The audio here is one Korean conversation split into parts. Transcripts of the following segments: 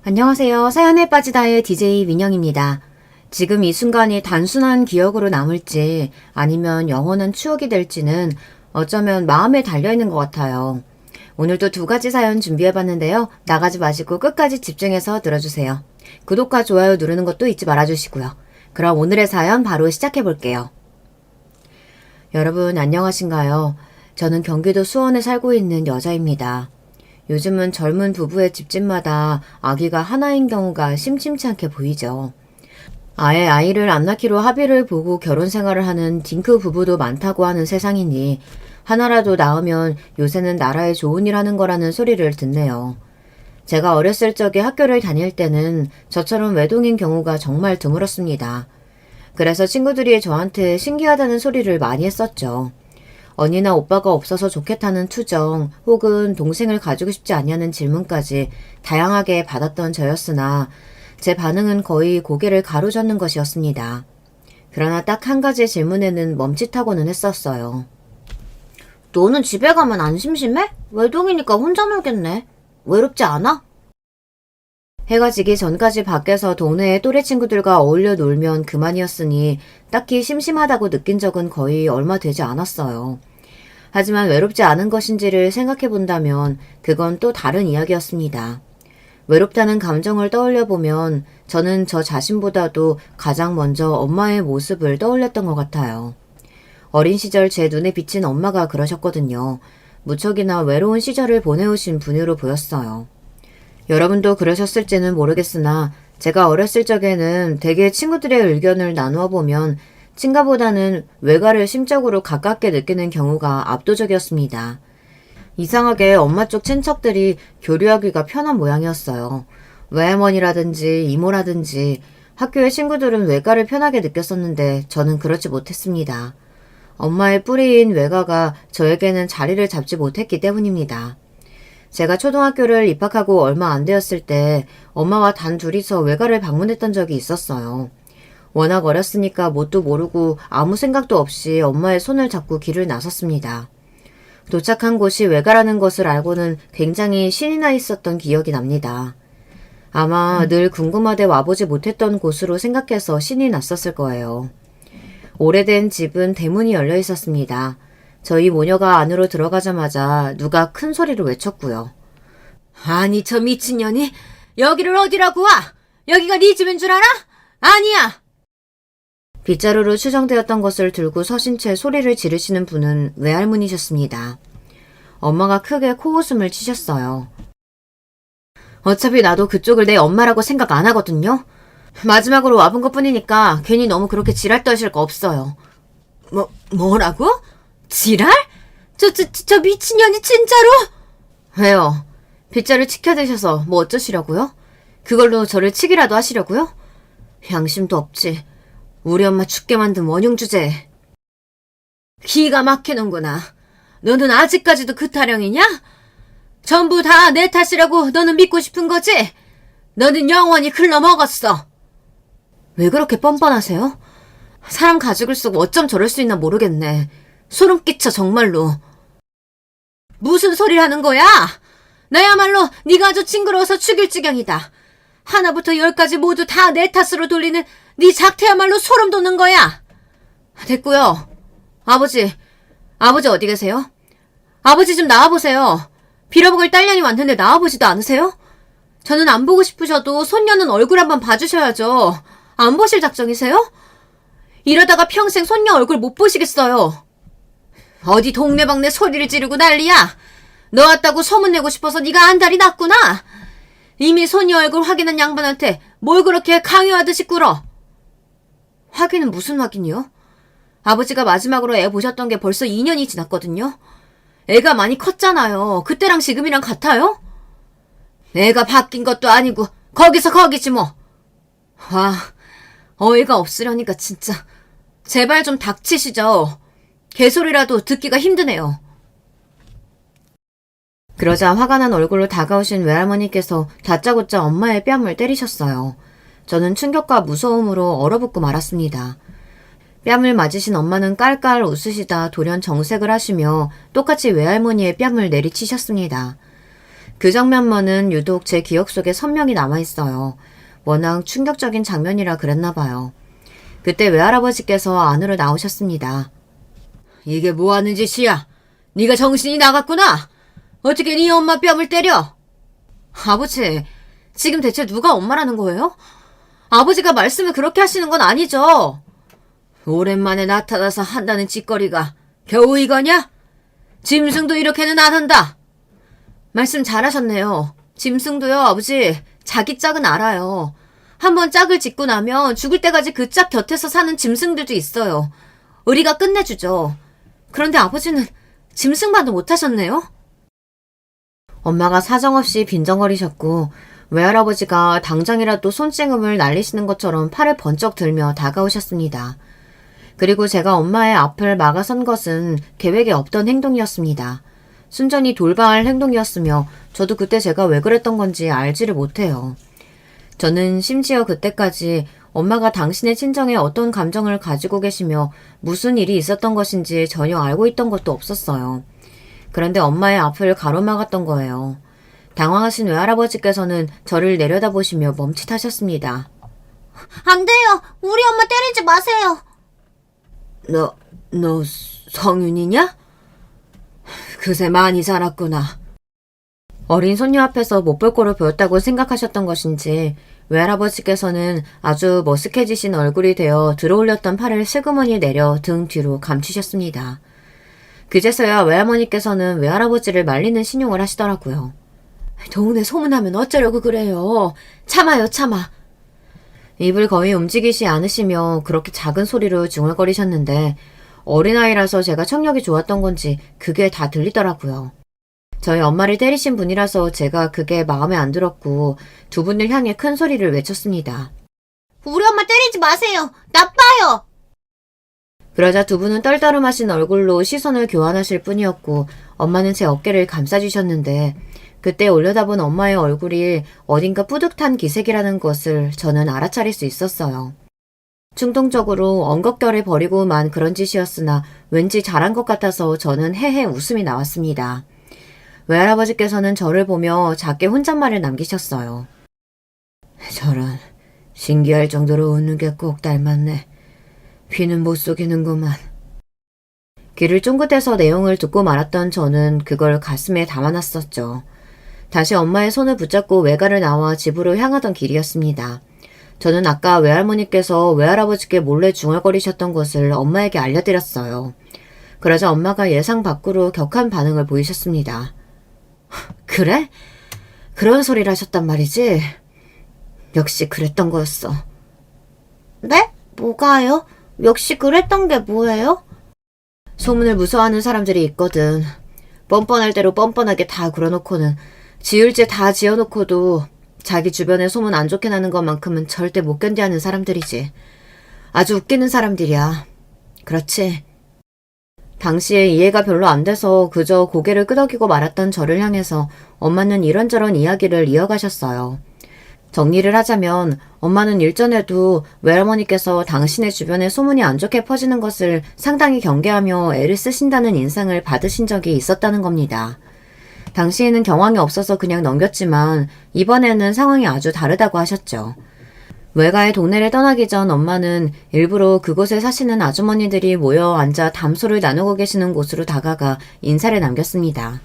안녕하세요. 사연에 빠지다의 DJ 민영입니다. 지금 이 순간이 단순한 기억으로 남을지 아니면 영원한 추억이 될지는 어쩌면 마음에 달려있는 것 같아요. 오늘도 두 가지 사연 준비해봤는데요. 나가지 마시고 끝까지 집중해서 들어주세요. 구독과 좋아요 누르는 것도 잊지 말아주시고요. 그럼 오늘의 사연 바로 시작해볼게요. 여러분 안녕하신가요? 저는 경기도 수원에 살고 있는 여자입니다. 요즘은 젊은 부부의 집집마다 아기가 하나인 경우가 심심치 않게 보이죠. 아예 아이를 안 낳기로 합의를 보고 결혼 생활을 하는 딩크 부부도 많다고 하는 세상이니 하나라도 낳으면 요새는 나라에 좋은 일 하는 거라는 소리를 듣네요. 제가 어렸을 적에 학교를 다닐 때는 저처럼 외동인 경우가 정말 드물었습니다. 그래서 친구들이 저한테 신기하다는 소리를 많이 했었죠. 언니나 오빠가 없어서 좋겠다는 투정 혹은 동생을 가지고 싶지 않냐는 질문까지 다양하게 받았던 저였으나 제 반응은 거의 고개를 가로젓는 것이었습니다. 그러나 딱 한 가지 질문에는 멈칫하고는 했었어요. 너는 집에 가면 안 심심해? 외동이니까 혼자 놀겠네. 외롭지 않아? 해가 지기 전까지 밖에서 동네의 또래 친구들과 어울려 놀면 그만이었으니 딱히 심심하다고 느낀 적은 거의 얼마 되지 않았어요. 하지만 외롭지 않은 것인지를 생각해 본다면 그건 또 다른 이야기였습니다. 외롭다는 감정을 떠올려 보면 저는 저 자신보다도 가장 먼저 엄마의 모습을 떠올렸던 것 같아요. 어린 시절 제 눈에 비친 엄마가 그러셨거든요. 무척이나 외로운 시절을 보내오신 분으로 보였어요. 여러분도 그러셨을지는 모르겠으나 제가 어렸을 적에는 대개 친구들의 의견을 나누어 보면 친가보다는 외가를 심적으로 가깝게 느끼는 경우가 압도적이었습니다. 이상하게 엄마 쪽 친척들이 교류하기가 편한 모양이었어요. 외할머니라든지 이모라든지 학교의 친구들은 외가를 편하게 느꼈었는데 저는 그렇지 못했습니다. 엄마의 뿌리인 외가가 저에게는 자리를 잡지 못했기 때문입니다. 제가 초등학교를 입학하고 얼마 안 되었을 때 엄마와 단 둘이서 외가를 방문했던 적이 있었어요. 워낙 어렸으니까 뭣도 모르고 아무 생각도 없이 엄마의 손을 잡고 길을 나섰습니다. 도착한 곳이 외가라는 것을 알고는 굉장히 신이 나 있었던 기억이 납니다. 아마 늘 궁금하되 와보지 못했던 곳으로 생각해서 신이 났었을 거예요. 오래된 집은 대문이 열려 있었습니다. 저희 모녀가 안으로 들어가자마자 누가 큰 소리로 외쳤고요. 아니 저 미친년이 여기를 어디라고 와? 여기가 네 집인 줄 알아? 아니야! 빗자루로 추정되었던 것을 들고 서신 채 소리를 지르시는 분은 외할머니셨습니다. 엄마가 크게 코웃음을 치셨어요. 어차피 나도 그쪽을 내 엄마라고 생각 안 하거든요. 마지막으로 와본 것뿐이니까 괜히 너무 그렇게 지랄 떠실 거 없어요. 뭐라고? 지랄? 저 미친년이 진짜로? 왜요? 빗자루 치켜드셔서 뭐 어쩌시려고요? 그걸로 저를 치기라도 하시려고요? 양심도 없지. 우리 엄마 죽게 만든 원흉 주제에. 기가 막히는구나. 너는 아직까지도 그 타령이냐? 전부 다 내 탓이라고 너는 믿고 싶은 거지? 너는 영원히 글러먹었어. 왜 그렇게 뻔뻔하세요? 사람 가죽을 쓰고 어쩜 저럴 수 있나 모르겠네. 소름 끼쳐 정말로. 무슨 소리 하는 거야? 나야말로 네가 아주 징그러워서 죽일 지경이다. 하나부터 열까지 모두 다 내 탓으로 돌리는 네 작태야말로 소름 돋는 거야. 됐고요. 아버지 어디 계세요? 아버지 좀 나와보세요. 빌어먹을 딸년이 왔는데 나와보지도 않으세요? 저는 안 보고 싶으셔도 손녀는 얼굴 한번 봐주셔야죠. 안 보실 작정이세요? 이러다가 평생 손녀 얼굴 못 보시겠어요. 어디 동네방네 소리를 지르고 난리야. 너 왔다고 소문내고 싶어서 네가 안달이 났구나. 이미 손녀 얼굴 확인한 양반한테 뭘 그렇게 강요하듯이 꿇어. 확인은 무슨 확인이요? 아버지가 마지막으로 애 보셨던 게 벌써 2년이 지났거든요. 애가 많이 컸잖아요. 그때랑 지금이랑 같아요? 애가 바뀐 것도 아니고 거기서 거기지 뭐. 와, 어이가 없으려니까 진짜. 제발 좀 닥치시죠. 개소리라도 듣기가 힘드네요. 그러자 화가 난 얼굴로 다가오신 외할머니께서 다짜고짜 엄마의 뺨을 때리셨어요. 저는 충격과 무서움으로 얼어붙고 말았습니다. 뺨을 맞으신 엄마는 깔깔 웃으시다 돌연 정색을 하시며 똑같이 외할머니의 뺨을 내리치셨습니다. 그 장면만은 유독 제 기억 속에 선명히 남아있어요. 워낙 충격적인 장면이라 그랬나 봐요. 그때 외할아버지께서 안으로 나오셨습니다. 이게 뭐 하는 짓이야? 네가 정신이 나갔구나? 어떻게 네 엄마 뺨을 때려? 아버지, 지금 대체 누가 엄마라는 거예요? 아버지가 말씀을 그렇게 하시는 건 아니죠? 오랜만에 나타나서 한다는 짓거리가 겨우 이거냐? 짐승도 이렇게는 안 한다. 말씀 잘하셨네요. 짐승도요, 아버지. 자기 짝은 알아요. 한번 짝을 짓고 나면 죽을 때까지 그 짝 곁에서 사는 짐승들도 있어요. 우리가 끝내주죠. 그런데 아버지는 짐승만도 못하셨네요? 엄마가 사정없이 빈정거리셨고 외할아버지가 당장이라도 손찌검을 날리시는 것처럼 팔을 번쩍 들며 다가오셨습니다. 그리고 제가 엄마의 앞을 막아선 것은 계획에 없던 행동이었습니다. 순전히 돌발 행동이었으며 저도 그때 제가 왜 그랬던 건지 알지를 못해요. 저는 심지어 그때까지 엄마가 당신의 친정에 어떤 감정을 가지고 계시며 무슨 일이 있었던 것인지 전혀 알고 있던 것도 없었어요. 그런데 엄마의 앞을 가로막았던 거예요. 당황하신 외할아버지께서는 저를 내려다보시며 멈칫하셨습니다. 안 돼요. 우리 엄마 때리지 마세요. 너 성윤이냐? 그새 많이 자랐구나. 어린 손녀 앞에서 못 볼 거로 보였다고 생각하셨던 것인지 외할아버지께서는 아주 머쓱해지신 얼굴이 되어 들어올렸던 팔을 슬그머니 내려 등 뒤로 감추셨습니다. 그제서야 외할머니께서는 외할아버지를 말리는 신용을 하시더라고요. 동네 소문하면 어쩌려고 그래요. 참아요, 참아. 입을 거의 움직이시 않으시며 그렇게 작은 소리로 중얼거리셨는데 어린아이라서 제가 청력이 좋았던 건지 그게 다 들리더라고요. 저희 엄마를 때리신 분이라서 제가 그게 마음에 안 들었고 두 분을 향해 큰 소리를 외쳤습니다. 우리 엄마 때리지 마세요. 나빠요. 그러자 두 분은 떨떠름하신 얼굴로 시선을 교환하실 뿐이었고 엄마는 제 어깨를 감싸주셨는데 그때 올려다본 엄마의 얼굴이 어딘가 뿌듯한 기색이라는 것을 저는 알아차릴 수 있었어요. 충동적으로 엉겁결을 버리고만 그런 짓이었으나 왠지 잘한 것 같아서 저는 헤헤 웃음이 나왔습니다. 외할아버지께서는 저를 보며 작게 혼잣말을 남기셨어요. 저런 신기할 정도로 웃는 게 꼭 닮았네. 귀는 못 속이는구만. 귀를 쫑긋해서 내용을 듣고 말았던 저는 그걸 가슴에 담아놨었죠. 다시 엄마의 손을 붙잡고 외가를 나와 집으로 향하던 길이었습니다. 저는 아까 외할머니께서 외할아버지께 몰래 중얼거리셨던 것을 엄마에게 알려드렸어요. 그러자 엄마가 예상 밖으로 격한 반응을 보이셨습니다. 그래? 그런 소리를 하셨단 말이지? 역시 그랬던 거였어. 네? 뭐가요? 역시 그랬던 게 뭐예요? 소문을 무서워하는 사람들이 있거든. 뻔뻔할 대로 뻔뻔하게 다 굴어놓고는 지을 죄 다 지어놓고도 자기 주변에 소문 안 좋게 나는 것만큼은 절대 못 견디하는 사람들이지. 아주 웃기는 사람들이야. 그렇지? 당시에 이해가 별로 안 돼서 그저 고개를 끄덕이고 말았던 저를 향해서 엄마는 이런저런 이야기를 이어가셨어요. 정리를 하자면 엄마는 일전에도 외할머니께서 당신의 주변에 소문이 안 좋게 퍼지는 것을 상당히 경계하며 애를 쓰신다는 인상을 받으신 적이 있었다는 겁니다. 당시에는 경황이 없어서 그냥 넘겼지만 이번에는 상황이 아주 다르다고 하셨죠. 외가의 동네를 떠나기 전 엄마는 일부러 그곳에 사시는 아주머니들이 모여 앉아 담소를 나누고 계시는 곳으로 다가가 인사를 남겼습니다.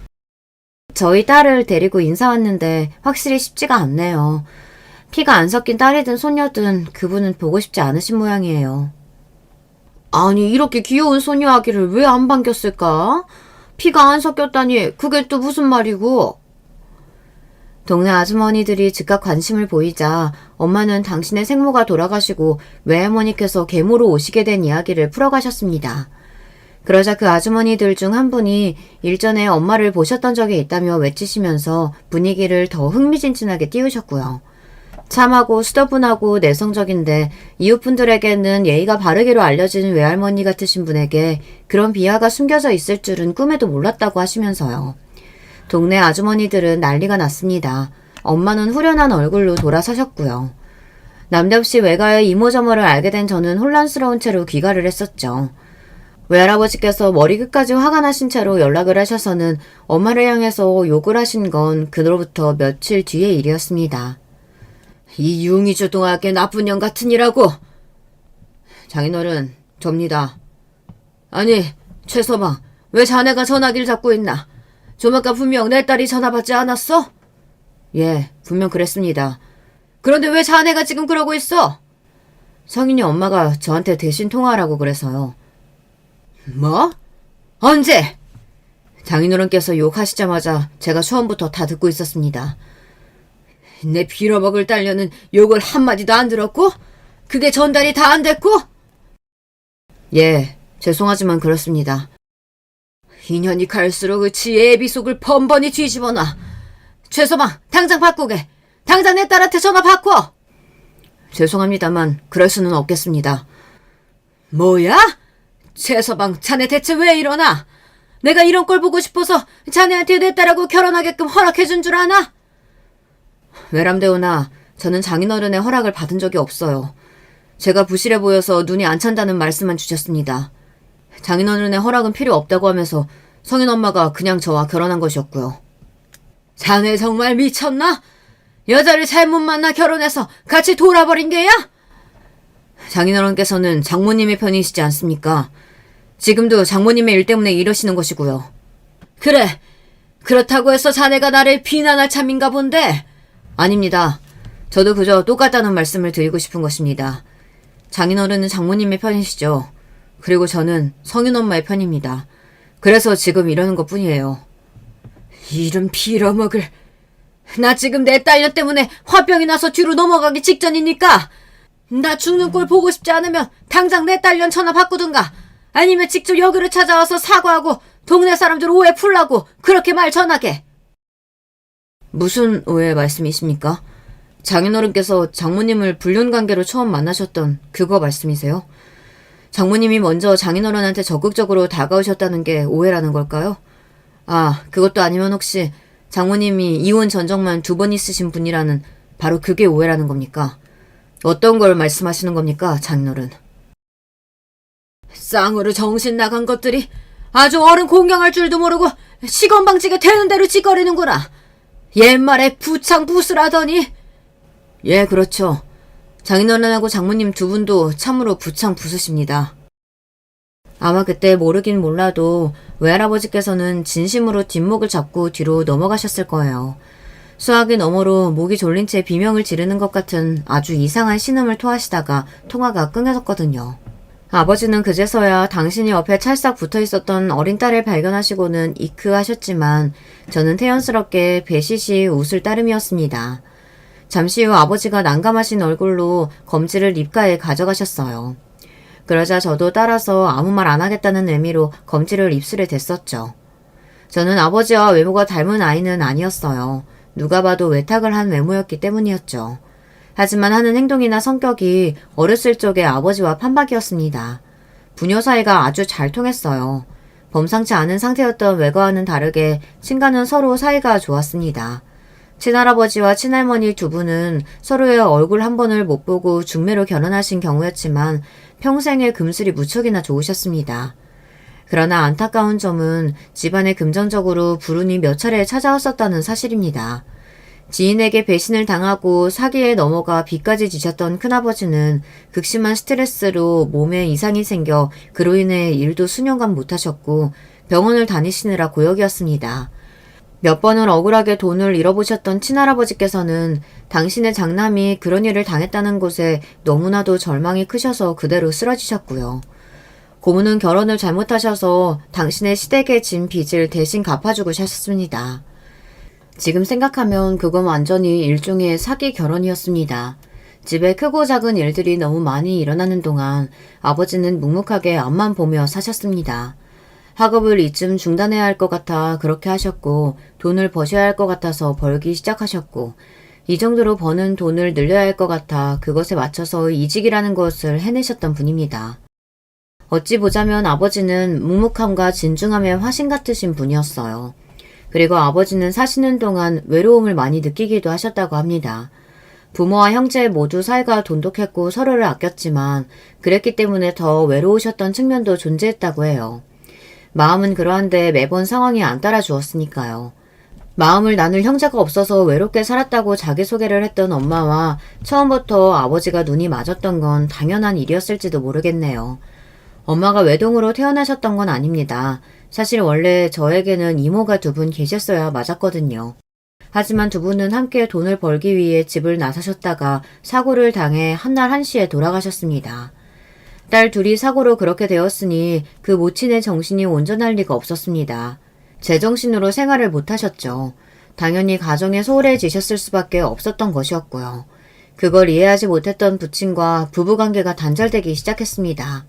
저희 딸을 데리고 인사 왔는데 확실히 쉽지가 않네요. 피가 안 섞인 딸이든 손녀든 그분은 보고 싶지 않으신 모양이에요. 아니 이렇게 귀여운 소녀 아기를 왜 안 반겼을까? 피가 안 섞였다니 그게 또 무슨 말이고? 동네 아주머니들이 즉각 관심을 보이자 엄마는 당신의 생모가 돌아가시고 외할머니께서 계모로 오시게 된 이야기를 풀어가셨습니다. 그러자 그 아주머니들 중 한 분이 일전에 엄마를 보셨던 적이 있다며 외치시면서 분위기를 더 흥미진진하게 띄우셨고요. 참하고 수더분하고 내성적인데 이웃분들에게는 예의가 바르기로 알려진 외할머니 같으신 분에게 그런 비하가 숨겨져 있을 줄은 꿈에도 몰랐다고 하시면서요. 동네 아주머니들은 난리가 났습니다. 엄마는 후련한 얼굴로 돌아서셨고요. 남대없이 외가의 이모저모를 알게 된 저는 혼란스러운 채로 귀가를 했었죠. 외할아버지께서 머리 끝까지 화가 나신 채로 연락을 하셔서는 엄마를 향해서 욕을 하신 건 그로부터 며칠 뒤의 일이었습니다. 이 융이주동하게 나쁜 년 같은 이라고! 장인어른, 접니다. 아니, 최서방, 왜 자네가 전화기를 잡고 있나? 좀 아까 분명 내 딸이 전화 받지 않았어? 예, 분명 그랬습니다. 그런데 왜 자네가 지금 그러고 있어? 성인이 엄마가 저한테 대신 통화하라고 그래서요. 뭐? 언제? 장인어른께서 욕하시자마자 제가 처음부터 다 듣고 있었습니다. 내 빌어먹을 딸려는 욕을 한마디도 안 들었고? 그게 전달이 다 안 됐고? 예, 죄송하지만 그렇습니다. 인연이 갈수록 지혜의 비속을 번번이 뒤집어놔. 최서방, 당장 바꾸게. 당장 내 딸한테 전화 바꿔. 죄송합니다만 그럴 수는 없겠습니다. 뭐야? 최서방, 자네 대체 왜 이러나? 내가 이런 걸 보고 싶어서 자네한테 내 딸하고 결혼하게끔 허락해준 줄 아나? 외람되오나 저는 장인어른의 허락을 받은 적이 없어요. 제가 부실해 보여서 눈이 안 찬다는 말씀만 주셨습니다. 장인어른의 허락은 필요 없다고 하면서 성인엄마가 그냥 저와 결혼한 것이었고요. 자네 정말 미쳤나? 여자를 잘못 만나 결혼해서 같이 돌아버린 게야? 장인어른께서는 장모님의 편이시지 않습니까? 지금도 장모님의 일 때문에 이러시는 것이고요. 그래, 그렇다고 해서 자네가 나를 비난할 참인가 본데? 아닙니다. 저도 그저 똑같다는 말씀을 드리고 싶은 것입니다. 장인어른은 장모님의 편이시죠. 그리고 저는 성인엄마의 편입니다. 그래서 지금 이러는 것뿐이에요. 이름 빌어먹을... 나 지금 내 딸녀 때문에 화병이 나서 뒤로 넘어가기 직전이니까 나 죽는 꼴 보고 싶지 않으면 당장 내 딸년 전화 바꾸든가 아니면 직접 여기로 찾아와서 사과하고 동네 사람들 오해 풀라고 그렇게 말 전하게. 무슨 오해 말씀이십니까? 장인어른께서 장모님을 불륜관계로 처음 만나셨던 그거 말씀이세요? 장모님이 먼저 장인어른한테 적극적으로 다가오셨다는 게 오해라는 걸까요? 아, 그것도 아니면 혹시 장모님이 이혼 전적만 2번 있으신 분이라는 바로 그게 오해라는 겁니까? 어떤 걸 말씀하시는 겁니까, 장인어른? 쌍으로 정신 나간 것들이 아주 어른 공경할 줄도 모르고 시건방지게 되는 대로 짓거리는구나. 옛말에 부창부수라더니. 예, 그렇죠. 장인어른하고 장모님 2분도 참으로 부창부수십니다. 아마 그때 모르긴 몰라도 외할아버지께서는 진심으로 뒷목을 잡고 뒤로 넘어가셨을 거예요. 수화기 너머로 목이 졸린 채 비명을 지르는 것 같은 아주 이상한 신음을 토하시다가 통화가 끊겨졌거든요. 아버지는 그제서야 당신이 옆에 찰싹 붙어있었던 어린 딸을 발견하시고는 이크하셨지만 저는 태연스럽게 배시시 웃을 따름이었습니다. 잠시 후 아버지가 난감하신 얼굴로 검지를 입가에 가져가셨어요. 그러자 저도 따라서 아무 말 안 하겠다는 의미로 검지를 입술에 댔었죠. 저는 아버지와 외모가 닮은 아이는 아니었어요. 누가 봐도 외탁을 한 외모였기 때문이었죠. 하지만 하는 행동이나 성격이 어렸을 적의 아버지와 판박이었습니다. 부녀 사이가 아주 잘 통했어요. 범상치 않은 상태였던 외과와는 다르게 친가는 서로 사이가 좋았습니다. 친할아버지와 친할머니 2분은 서로의 얼굴 한 번을 못 보고 중매로 결혼하신 경우였지만 평생의 금슬이 무척이나 좋으셨습니다. 그러나 안타까운 점은 집안에 금전적으로 불운이 몇 차례 찾아왔었다는 사실입니다. 지인에게 배신을 당하고 사기에 넘어가 빚까지 지셨던 큰아버지는 극심한 스트레스로 몸에 이상이 생겨 그로 인해 일도 수년간 못하셨고 병원을 다니시느라 고역이었습니다. 몇 번은 억울하게 돈을 잃어보셨던 친할아버지께서는 당신의 장남이 그런 일을 당했다는 곳에 너무나도 절망이 크셔서 그대로 쓰러지셨고요. 고모는 결혼을 잘못하셔서 당신의 시댁에 진 빚을 대신 갚아주고 셨습니다. 지금 생각하면 그건 완전히 일종의 사기 결혼이었습니다. 집에 크고 작은 일들이 너무 많이 일어나는 동안 아버지는 묵묵하게 앞만 보며 사셨습니다. 학업을 이쯤 중단해야 할 것 같아 그렇게 하셨고 돈을 버셔야 할 것 같아서 벌기 시작하셨고 이 정도로 버는 돈을 늘려야 할 것 같아 그것에 맞춰서 이직이라는 것을 해내셨던 분입니다. 어찌 보자면 아버지는 묵묵함과 진중함의 화신 같으신 분이었어요. 그리고 아버지는 사시는 동안 외로움을 많이 느끼기도 하셨다고 합니다. 부모와 형제 모두 사이가 돈독했고 서로를 아꼈지만 그랬기 때문에 더 외로우셨던 측면도 존재했다고 해요. 마음은 그러한데 매번 상황이 안 따라주었으니까요. 마음을 나눌 형제가 없어서 외롭게 살았다고 자기소개를 했던 엄마와 처음부터 아버지가 눈이 맞았던 건 당연한 일이었을지도 모르겠네요. 엄마가 외동으로 태어나셨던 건 아닙니다. 사실 원래 저에게는 이모가 두 분 계셨어야 맞았거든요. 하지만 두 분은 함께 돈을 벌기 위해 집을 나서셨다가 사고를 당해 한날 한시에 돌아가셨습니다. 딸 둘이 사고로 그렇게 되었으니 그 모친의 정신이 온전할 리가 없었습니다. 제정신으로 생활을 못하셨죠. 당연히 가정에 소홀해지셨을 수밖에 없었던 것이었고요. 그걸 이해하지 못했던 부친과 부부관계가 단절되기 시작했습니다.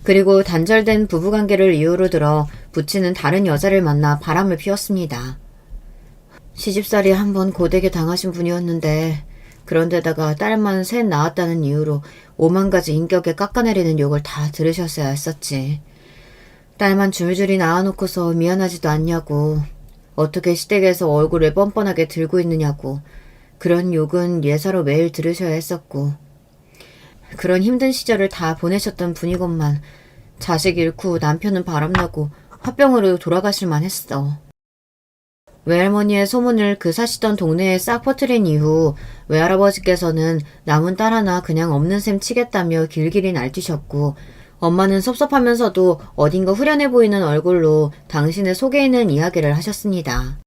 그리고 단절된 부부관계를 이유로 들어 부친은 다른 여자를 만나 바람을 피웠습니다. 시집살이 한번 고되게 당하신 분이었는데 그런데다가 딸만 셋 낳았다는 이유로 5만 가지 인격에 깎아내리는 욕을 다 들으셨어야 했었지. 딸만 줄줄이 낳아놓고서 미안하지도 않냐고, 어떻게 시댁에서 얼굴을 뻔뻔하게 들고 있느냐고, 그런 욕은 예사로 매일 들으셔야 했었고, 그런 힘든 시절을 다 보내셨던 분이건만 자식 잃고 남편은 바람나고 화병으로 돌아가실만 했어. 외할머니의 소문을 그 사시던 동네에 싹 퍼뜨린 이후 외할아버지께서는 남은 딸 하나 그냥 없는 셈 치겠다며 길길이 날뛰셨고, 엄마는 섭섭하면서도 어딘가 후련해 보이는 얼굴로 당신의 속에 있는 이야기를 하셨습니다.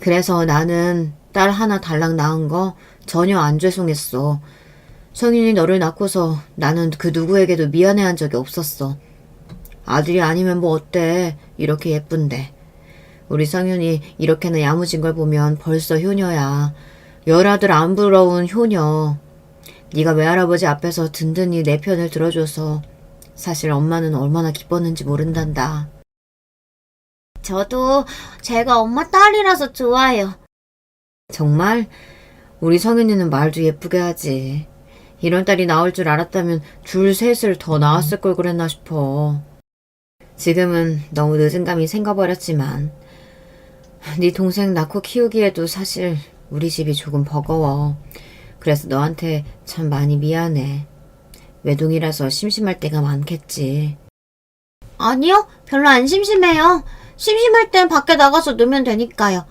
그래서 나는 딸 하나 달랑 낳은 거 전혀 안 죄송했어. 성윤이 너를 낳고서 나는 그 누구에게도 미안해한 적이 없었어. 아들이 아니면 뭐 어때? 이렇게 예쁜데. 우리 성윤이 이렇게나 야무진 걸 보면 벌써 효녀야. 열아들 안 부러운 효녀. 네가 외할아버지 앞에서 든든히 내 편을 들어줘서 사실 엄마는 얼마나 기뻤는지 모른단다. 저도 제가 엄마 딸이라서 좋아요. 정말? 우리 성윤이는 말도 예쁘게 하지. 이런 딸이 나올 줄 알았다면 둘 셋을 더 낳았을 걸 그랬나 싶어. 지금은 너무 늦은 감이 생겨버렸지만 네 동생 낳고 키우기에도 사실 우리 집이 조금 버거워. 그래서 너한테 참 많이 미안해. 외동이라서 심심할 때가 많겠지. 아니요, 별로 안 심심해요. 심심할 땐 밖에 나가서 놀면 되니까요.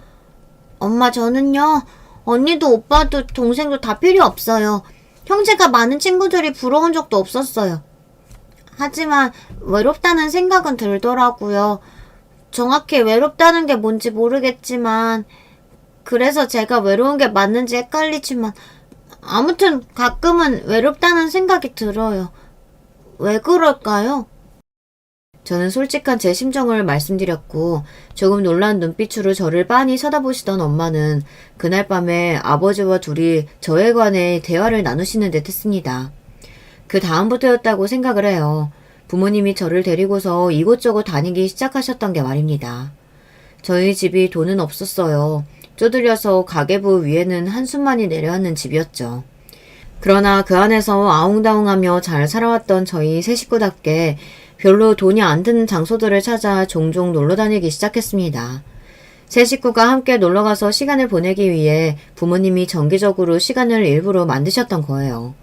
엄마, 저는요, 언니도 오빠도 동생도 다 필요 없어요. 형제가 많은 친구들이 부러운 적도 없었어요. 하지만 외롭다는 생각은 들더라고요. 정확히 외롭다는 게 뭔지 모르겠지만, 그래서 제가 외로운 게 맞는지 헷갈리지만, 아무튼 가끔은 외롭다는 생각이 들어요. 왜 그럴까요? 저는 솔직한 제 심정을 말씀드렸고 조금 놀란 눈빛으로 저를 빤히 쳐다보시던 엄마는 그날 밤에 아버지와 둘이 저에 관해 대화를 나누시는 듯 했습니다. 그 다음부터였다고 생각을 해요. 부모님이 저를 데리고서 이곳저곳 다니기 시작하셨던 게 말입니다. 저희 집이 돈은 없었어요. 쪼들려서 가계부 위에는 한숨만이 내려앉는 집이었죠. 그러나 그 안에서 아웅다웅하며 잘 살아왔던 저희 세 식구답게 별로 돈이 안 드는 장소들을 찾아 종종 놀러 다니기 시작했습니다. 세 식구가 함께 놀러가서 시간을 보내기 위해 부모님이 정기적으로 시간을 일부러 만드셨던 거예요.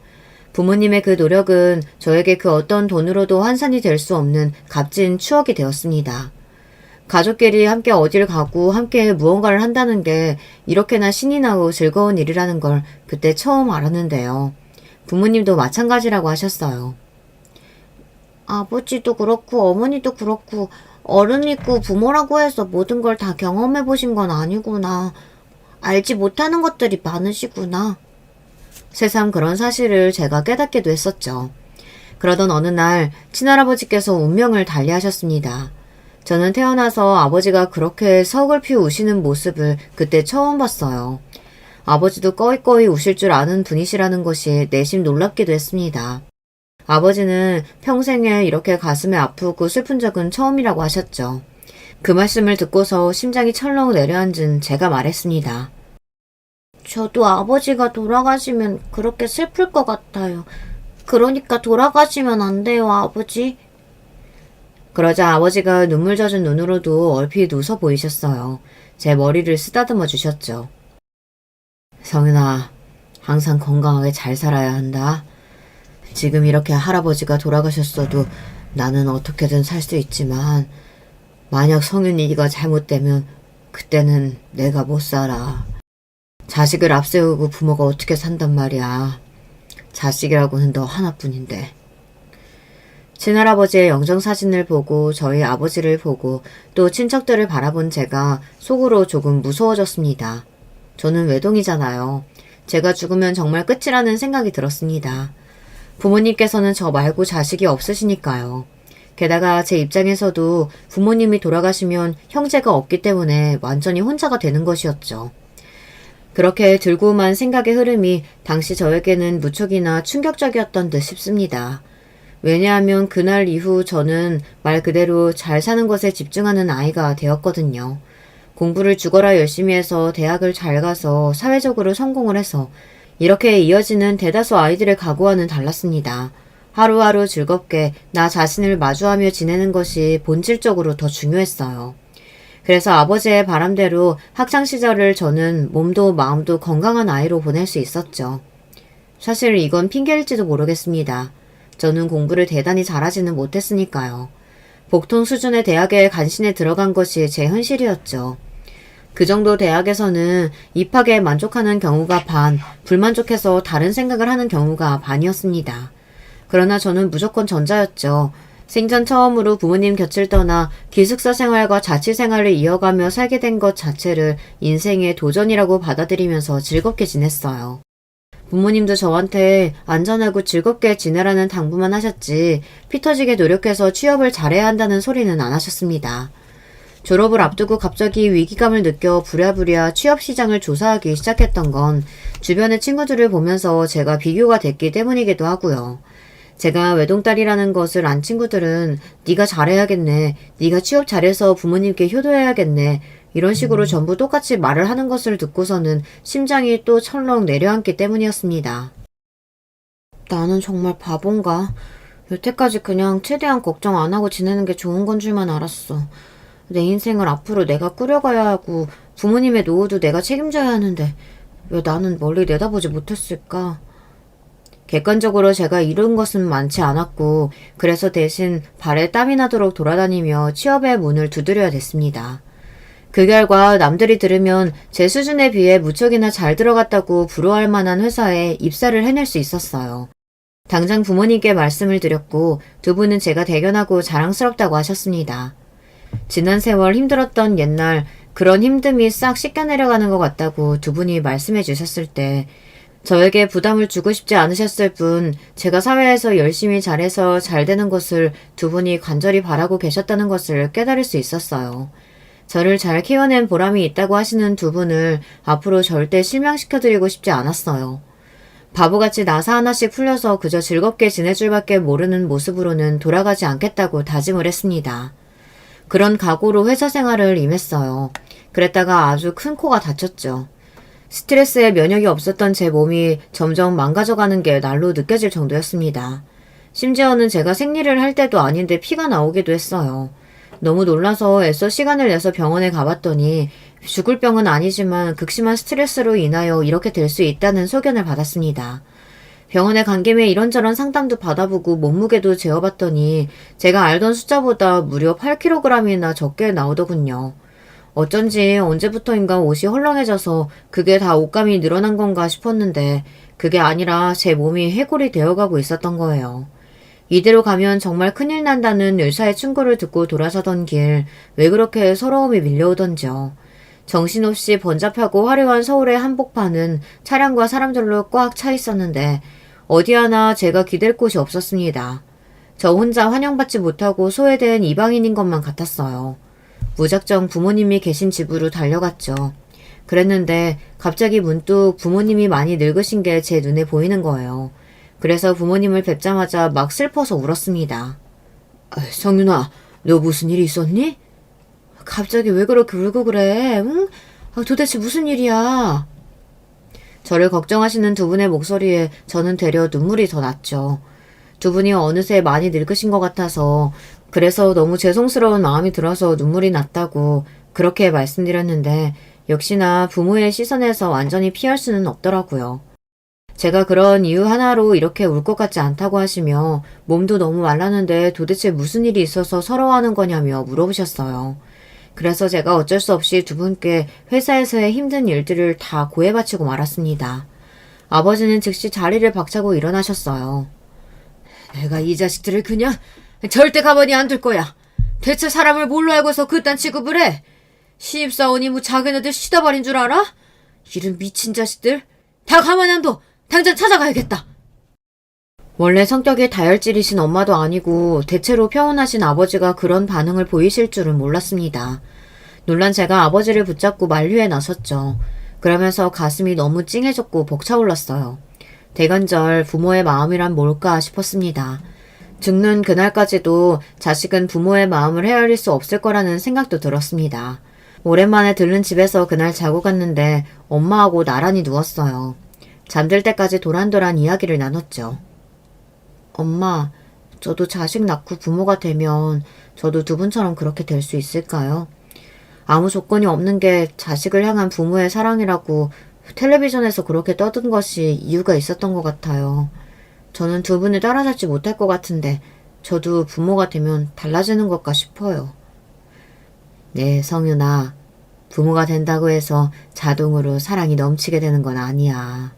부모님의 그 노력은 저에게 그 어떤 돈으로도 환산이 될 수 없는 값진 추억이 되었습니다. 가족끼리 함께 어딜 가고 함께 무언가를 한다는 게 이렇게나 신이 나고 즐거운 일이라는 걸 그때 처음 알았는데요. 부모님도 마찬가지라고 하셨어요. 아버지도 그렇고 어머니도 그렇고 어른이고 부모라고 해서 모든 걸 다 경험해 보신 건 아니구나. 알지 못하는 것들이 많으시구나. 새삼 그런 사실을 제가 깨닫기도 했었죠. 그러던 어느 날 친할아버지께서 운명을 달리하셨습니다. 저는 태어나서 아버지가 그렇게 서글피 우시는 모습을 그때 처음 봤어요. 아버지도 꺼이꺼이 우실 줄 아는 분이시라는 것이 내심 놀랍기도 했습니다. 아버지는 평생에 이렇게 가슴에 아프고 슬픈 적은 처음이라고 하셨죠. 그 말씀을 듣고서 심장이 철렁 내려앉은 제가 말했습니다. 저도 아버지가 돌아가시면 그렇게 슬플 것 같아요. 그러니까 돌아가시면 안 돼요, 아버지. 그러자 아버지가 눈물 젖은 눈으로도 얼핏 웃어 보이셨어요. 제 머리를 쓰다듬어 주셨죠. 성윤아, 항상 건강하게 잘 살아야 한다. 지금 이렇게 할아버지가 돌아가셨어도 나는 어떻게든 살 수 있지만 만약 성윤이가 잘못되면 그때는 내가 못 살아. 자식을 앞세우고 부모가 어떻게 산단 말이야. 자식이라고는 너 하나뿐인데. 친할아버지의 영정사진을 보고 저희 아버지를 보고 또 친척들을 바라본 제가 속으로 조금 무서워졌습니다. 저는 외동이잖아요. 제가 죽으면 정말 끝이라는 생각이 들었습니다. 부모님께서는 저 말고 자식이 없으시니까요. 게다가 제 입장에서도 부모님이 돌아가시면 형제가 없기 때문에 완전히 혼자가 되는 것이었죠. 그렇게 들고만 생각의 흐름이 당시 저에게는 무척이나 충격적이었던 듯 싶습니다. 왜냐하면 그날 이후 저는 말 그대로 잘 사는 것에 집중하는 아이가 되었거든요. 공부를 죽어라 열심히 해서 대학을 잘 가서 사회적으로 성공을 해서 이렇게 이어지는 대다수 아이들의 각오와는 달랐습니다. 하루하루 즐겁게 나 자신을 마주하며 지내는 것이 본질적으로 더 중요했어요. 그래서 아버지의 바람대로 학창시절을 저는 몸도 마음도 건강한 아이로 보낼 수 있었죠. 사실 이건 핑계일지도 모르겠습니다. 저는 공부를 대단히 잘하지는 못했으니까요. 보통 수준의 대학에 간신히 들어간 것이 제 현실이었죠. 그 정도 대학에서는 입학에 만족하는 경우가 반, 불만족해서 다른 생각을 하는 경우가 반이었습니다. 그러나 저는 무조건 전자였죠. 생전 처음으로 부모님 곁을 떠나 기숙사 생활과 자취 생활을 이어가며 살게 된 것 자체를 인생의 도전이라고 받아들이면서 즐겁게 지냈어요. 부모님도 저한테 안전하고 즐겁게 지내라는 당부만 하셨지 피 터지게 노력해서 취업을 잘해야 한다는 소리는 안 하셨습니다. 졸업을 앞두고 갑자기 위기감을 느껴 부랴부랴 취업 시장을 조사하기 시작했던 건 주변의 친구들을 보면서 제가 비교가 됐기 때문이기도 하고요. 제가 외동딸이라는 것을 안 친구들은 네가 잘해야겠네, 네가 취업 잘해서 부모님께 효도해야겠네 이런 식으로 전부 똑같이 말을 하는 것을 듣고서는 심장이 또 철렁 내려앉기 때문이었습니다. 나는 정말 바본가? 여태까지 그냥 최대한 걱정 안 하고 지내는 게 좋은 건 줄만 알았어. 내 인생을 앞으로 내가 꾸려가야 하고 부모님의 노후도 내가 책임져야 하는데 왜 나는 멀리 내다보지 못했을까? 객관적으로 제가 이룬 것은 많지 않았고 그래서 대신 발에 땀이 나도록 돌아다니며 취업의 문을 두드려야 됐습니다. 그 결과 남들이 들으면 제 수준에 비해 무척이나 잘 들어갔다고 부러워할 만한 회사에 입사를 해낼 수 있었어요. 당장 부모님께 말씀을 드렸고 두 분은 제가 대견하고 자랑스럽다고 하셨습니다. 지난 세월 힘들었던 옛날 그런 힘듦이 싹 씻겨내려가는 것 같다고 두 분이 말씀해 주셨을 때 저에게 부담을 주고 싶지 않으셨을 뿐 제가 사회에서 열심히 잘해서 잘 되는 것을 두 분이 간절히 바라고 계셨다는 것을 깨달을 수 있었어요. 저를 잘 키워낸 보람이 있다고 하시는 두 분을 앞으로 절대 실망시켜드리고 싶지 않았어요. 바보같이 나사 하나씩 풀려서 그저 즐겁게 지내줄 밖에 모르는 모습으로는 돌아가지 않겠다고 다짐을 했습니다. 그런 각오로 회사 생활을 임했어요. 그랬다가 아주 큰 코가 다쳤죠. 스트레스에 면역이 없었던 제 몸이 점점 망가져가는 게 날로 느껴질 정도였습니다. 심지어는 제가 생리를 할 때도 아닌데 피가 나오기도 했어요. 너무 놀라서 애써 시간을 내서 병원에 가봤더니 죽을 병은 아니지만 극심한 스트레스로 인하여 이렇게 될 수 있다는 소견을 받았습니다. 병원에 간 김에 이런저런 상담도 받아보고 몸무게도 재어봤더니 제가 알던 숫자보다 무려 8kg이나 적게 나오더군요. 어쩐지 언제부터인가 옷이 헐렁해져서 그게 다 옷감이 늘어난 건가 싶었는데 그게 아니라 제 몸이 해골이 되어가고 있었던 거예요. 이대로 가면 정말 큰일 난다는 의사의 충고를 듣고 돌아서던 길 왜 그렇게 서러움이 밀려오던지요. 정신없이 번잡하고 화려한 서울의 한복판은 차량과 사람들로 꽉 차 있었는데 어디 하나 제가 기댈 곳이 없었습니다. 저 혼자 환영받지 못하고 소외된 이방인인 것만 같았어요. 무작정 부모님이 계신 집으로 달려갔죠. 그랬는데 갑자기 문득 부모님이 많이 늙으신 게 제 눈에 보이는 거예요. 그래서 부모님을 뵙자마자 막 슬퍼서 울었습니다. 성윤아, 너 무슨 일이 있었니? 갑자기 왜 그렇게 울고 그래? 응? 도대체 무슨 일이야? 저를 걱정하시는 두 분의 목소리에 저는 되려 눈물이 더 났죠. 두 분이 어느새 많이 늙으신 것 같아서 그래서 너무 죄송스러운 마음이 들어서 눈물이 났다고 그렇게 말씀드렸는데 역시나 부모의 시선에서 완전히 피할 수는 없더라고요. 제가 그런 이유 하나로 이렇게 울 것 같지 않다고 하시며 몸도 너무 말랐는데 도대체 무슨 일이 있어서 서러워하는 거냐며 물어보셨어요. 그래서 제가 어쩔 수 없이 두 분께 회사에서의 힘든 일들을 다 고해 바치고 말았습니다. 아버지는 즉시 자리를 박차고 일어나셨어요. 내가 이 자식들을 그냥 절대 가만히 안 둘 거야. 대체 사람을 뭘로 알고서 그딴 취급을 해? 신입사원이 뭐 자기네들 시다발인 줄 알아? 이런 미친 자식들. 다 가만히 안 둬. 당장 찾아가야겠다. 원래 성격이 다혈질이신 엄마도 아니고 대체로 평온하신 아버지가 그런 반응을 보이실 줄은 몰랐습니다. 놀란 제가 아버지를 붙잡고 만류에 나섰죠. 그러면서 가슴이 너무 찡해졌고 벅차올랐어요. 대관절 부모의 마음이란 뭘까 싶었습니다. 죽는 그날까지도 자식은 부모의 마음을 헤아릴 수 없을 거라는 생각도 들었습니다. 오랜만에 들른 집에서 그날 자고 갔는데 엄마하고 나란히 누웠어요. 잠들 때까지 도란도란 이야기를 나눴죠. 엄마, 저도 자식 낳고 부모가 되면 저도 두 분처럼 그렇게 될 수 있을까요? 아무 조건이 없는 게 자식을 향한 부모의 사랑이라고 텔레비전에서 그렇게 떠든 것이 이유가 있었던 것 같아요. 저는 두 분을 따라잡지 못할 것 같은데 저도 부모가 되면 달라지는 것까 싶어요. 네, 성윤아. 부모가 된다고 해서 자동으로 사랑이 넘치게 되는 건 아니야.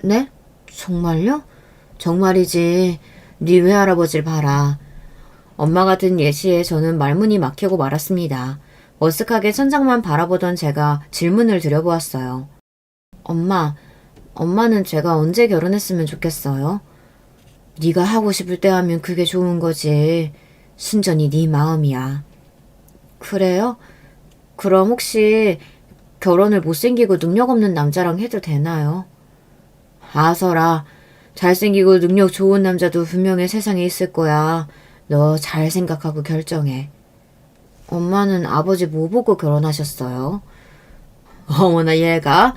네? 정말요? 정말이지. 네 외할아버지를 봐라. 엄마가 든 예시에 저는 말문이 막히고 말았습니다. 어색하게 천장만 바라보던 제가 질문을 드려보았어요. 엄마는 제가 언제 결혼했으면 좋겠어요? 네가 하고 싶을 때 하면 그게 좋은 거지. 순전히 네 마음이야. 그래요? 그럼 혹시 결혼을 못생기고 능력 없는 남자랑 해도 되나요? 아서라. 잘생기고 능력 좋은 남자도 분명히 세상에 있을 거야. 너 잘 생각하고 결정해. 엄마는 아버지 뭐 보고 결혼하셨어요? 어머나 얘가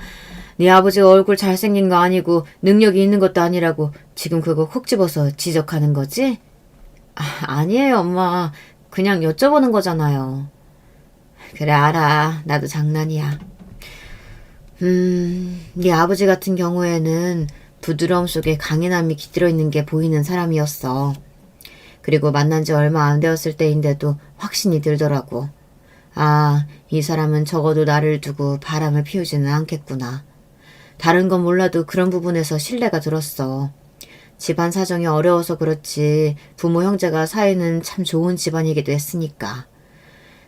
네 아버지가 얼굴 잘생긴 거 아니고 능력이 있는 것도 아니라고 지금 그거 콕 집어서 지적하는 거지? 아니에요 엄마. 그냥 여쭤보는 거잖아요. 그래 알아. 나도 장난이야. 네 아버지 같은 경우에는 부드러움 속에 강인함이 깃들어 있는 게 보이는 사람이었어. 그리고 만난 지 얼마 안 되었을 때인데도 확신이 들더라고. 아, 이 사람은 적어도 나를 두고 바람을 피우지는 않겠구나. 다른 건 몰라도 그런 부분에서 신뢰가 들었어. 집안 사정이 어려워서 그렇지 부모 형제가 사이는 참 좋은 집안이기도 했으니까.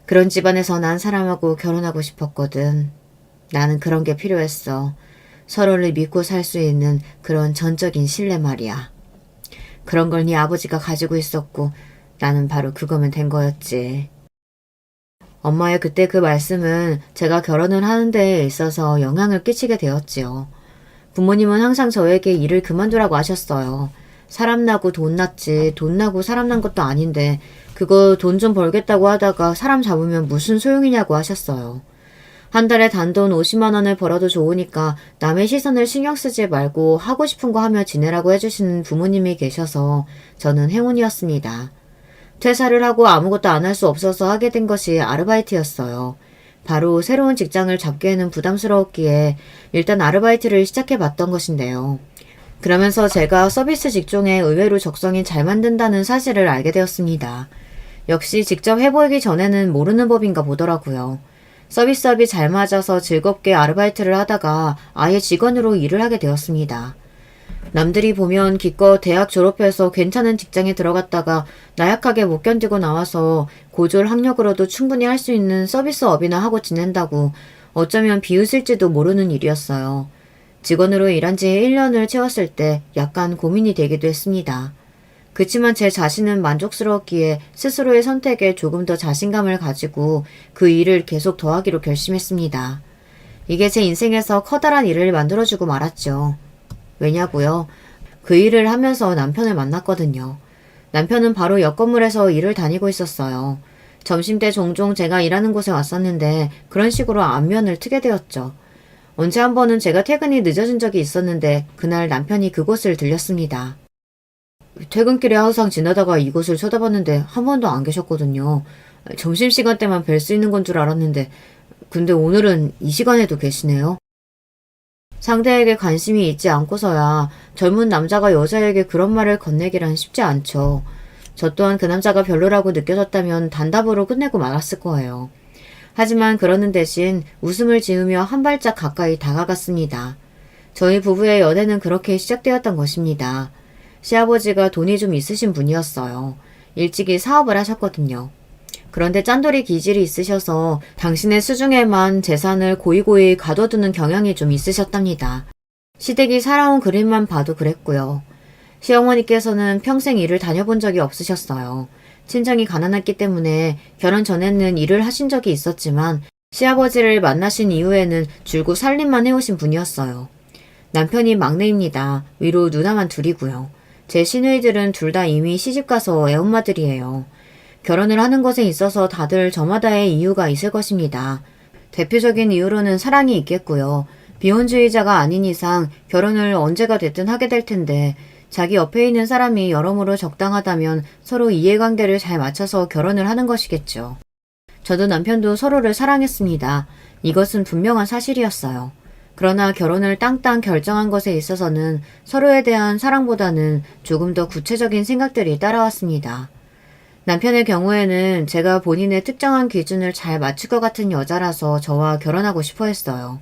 그런 집안에서 난 사람하고 결혼하고 싶었거든. 나는 그런 게 필요했어. 서로를 믿고 살 수 있는 그런 전적인 신뢰 말이야. 그런 걸 네 아버지가 가지고 있었고 나는 바로 그거면 된 거였지. 엄마의 그때 그 말씀은 제가 결혼을 하는 데에 있어서 영향을 끼치게 되었지요. 부모님은 항상 저에게 일을 그만두라고 하셨어요. 사람 나고 돈 났지 돈 나고 사람 난 것도 아닌데 그거 돈 좀 벌겠다고 하다가 사람 잡으면 무슨 소용이냐고 하셨어요. 한 달에 단돈 50만 원을 벌어도 좋으니까 남의 시선을 신경 쓰지 말고 하고 싶은 거 하며 지내라고 해주시는 부모님이 계셔서 저는 행운이었습니다. 퇴사를 하고 아무것도 안 할 수 없어서 하게 된 것이 아르바이트였어요. 바로 새로운 직장을 잡기에는 부담스러웠기에 일단 아르바이트를 시작해봤던 것인데요. 그러면서 제가 서비스 직종에 의외로 적성이 잘 맞는다는 사실을 알게 되었습니다. 역시 직접 해보기 전에는 모르는 법인가 보더라고요. 서비스업이 잘 맞아서 즐겁게 아르바이트를 하다가 아예 직원으로 일을 하게 되었습니다. 남들이 보면 기껏 대학 졸업해서 괜찮은 직장에 들어갔다가 나약하게 못 견디고 나와서 고졸 학력으로도 충분히 할 수 있는 서비스업이나 하고 지낸다고 어쩌면 비웃을지도 모르는 일이었어요. 직원으로 일한 지 1년을 채웠을 때 약간 고민이 되기도 했습니다. 그치만 제 자신은 만족스러웠기에 스스로의 선택에 조금 더 자신감을 가지고 그 일을 계속 더하기로 결심했습니다. 이게 제 인생에서 커다란 일을 만들어주고 말았죠. 왜냐고요? 그 일을 하면서 남편을 만났거든요. 남편은 바로 옆 건물에서 일을 다니고 있었어요. 점심때 종종 제가 일하는 곳에 왔었는데 그런 식으로 안면을 트게 되었죠. 언제 한 번은 제가 퇴근이 늦어진 적이 있었는데 그날 남편이 그곳을 들렸습니다. 퇴근길에 항상 지나다가 이곳을 쳐다봤는데 한 번도 안 계셨거든요. 점심시간 때만 뵐 수 있는 건 줄 알았는데 근데 오늘은 이 시간에도 계시네요. 상대에게 관심이 있지 않고서야 젊은 남자가 여자에게 그런 말을 건네기란 쉽지 않죠. 저 또한 그 남자가 별로라고 느껴졌다면 단답으로 끝내고 말았을 거예요. 하지만 그러는 대신 웃음을 지으며 한 발짝 가까이 다가갔습니다. 저희 부부의 연애는 그렇게 시작되었던 것입니다. 시아버지가 돈이 좀 있으신 분이었어요. 일찍이 사업을 하셨거든요. 그런데 짠돌이 기질이 있으셔서 당신의 수중에만 재산을 고이고이 가둬두는 경향이 좀 있으셨답니다. 시댁이 살아온 그림만 봐도 그랬고요. 시어머니께서는 평생 일을 다녀본 적이 없으셨어요. 친정이 가난했기 때문에 결혼 전에는 일을 하신 적이 있었지만 시아버지를 만나신 이후에는 줄곧 살림만 해오신 분이었어요. 남편이 막내입니다. 위로 누나만 둘이고요. 제 시누이들은 둘 다 이미 시집가서 애엄마들이에요. 결혼을 하는 것에 있어서 다들 저마다의 이유가 있을 것입니다. 대표적인 이유로는 사랑이 있겠고요. 비혼주의자가 아닌 이상 결혼을 언제가 됐든 하게 될 텐데 자기 옆에 있는 사람이 여러모로 적당하다면 서로 이해관계를 잘 맞춰서 결혼을 하는 것이겠죠. 저도 남편도 서로를 사랑했습니다. 이것은 분명한 사실이었어요. 그러나 결혼을 땅땅 결정한 것에 있어서는 서로에 대한 사랑보다는 조금 더 구체적인 생각들이 따라왔습니다. 남편의 경우에는 제가 본인의 특정한 기준을 잘 맞출 것 같은 여자라서 저와 결혼하고 싶어 했어요.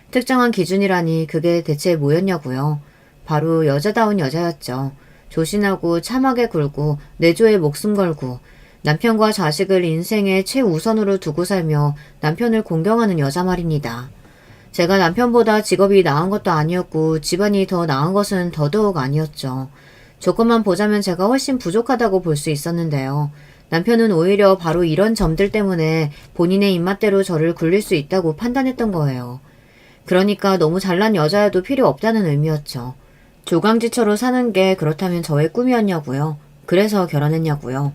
특정한 기준이라니 그게 대체 뭐였냐고요? 바로 여자다운 여자였죠. 조신하고 참하게 굴고 내조에 목숨 걸고 남편과 자식을 인생의 최우선으로 두고 살며 남편을 공경하는 여자 말입니다. 제가 남편보다 직업이 나은 것도 아니었고 집안이 더 나은 것은 더더욱 아니었죠. 조건만 보자면 제가 훨씬 부족하다고 볼 수 있었는데요. 남편은 오히려 바로 이런 점들 때문에 본인의 입맛대로 저를 굴릴 수 있다고 판단했던 거예요. 그러니까 너무 잘난 여자여도 필요 없다는 의미였죠. 조강지처로 사는 게 그렇다면 저의 꿈이었냐고요. 그래서 결혼했냐고요.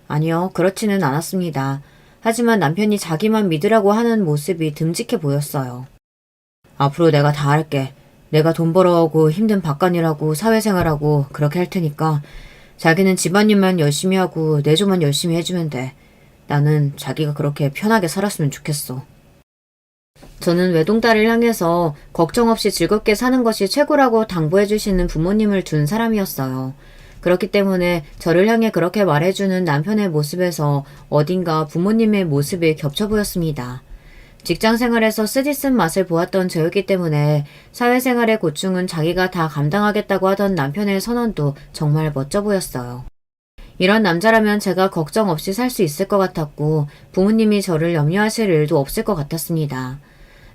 아니요, 그렇지는 않았습니다. 하지만 남편이 자기만 믿으라고 하는 모습이 듬직해 보였어요. 앞으로 내가 다 할게. 내가 돈 벌어오고 힘든 바깥일하고 사회생활하고 그렇게 할 테니까 자기는 집안일만 열심히 하고 내조만 열심히 해주면 돼. 나는 자기가 그렇게 편하게 살았으면 좋겠어. 저는 외동딸을 향해서 걱정 없이 즐겁게 사는 것이 최고라고 당부해주시는 부모님을 둔 사람이었어요. 그렇기 때문에 저를 향해 그렇게 말해주는 남편의 모습에서 어딘가 부모님의 모습이 겹쳐 보였습니다. 직장생활에서 쓰디쓴 맛을 보았던 저였기 때문에 사회생활의 고충은 자기가 다 감당하겠다고 하던 남편의 선언도 정말 멋져 보였어요. 이런 남자라면 제가 걱정 없이 살 수 있을 것 같았고 부모님이 저를 염려하실 일도 없을 것 같았습니다.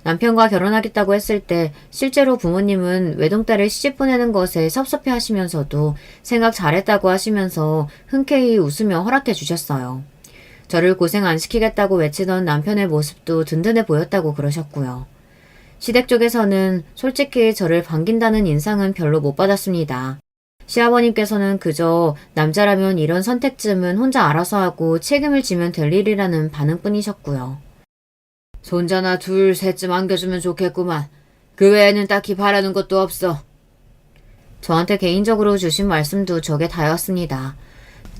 남편과 결혼하겠다고 했을 때 실제로 부모님은 외동딸을 시집 보내는 것에 섭섭해 하시면서도 생각 잘했다고 하시면서 흔쾌히 웃으며 허락해 주셨어요. 저를 고생 안 시키겠다고 외치던 남편의 모습도 든든해 보였다고 그러셨고요. 시댁 쪽에서는 솔직히 저를 반긴다는 인상은 별로 못 받았습니다. 시아버님께서는 그저 남자라면 이런 선택쯤은 혼자 알아서 하고 책임을 지면 될 일이라는 반응뿐이셨고요. 손자나 둘, 셋쯤 안겨주면 좋겠구만. 그 외에는 딱히 바라는 것도 없어. 저한테 개인적으로 주신 말씀도 저게 다였습니다.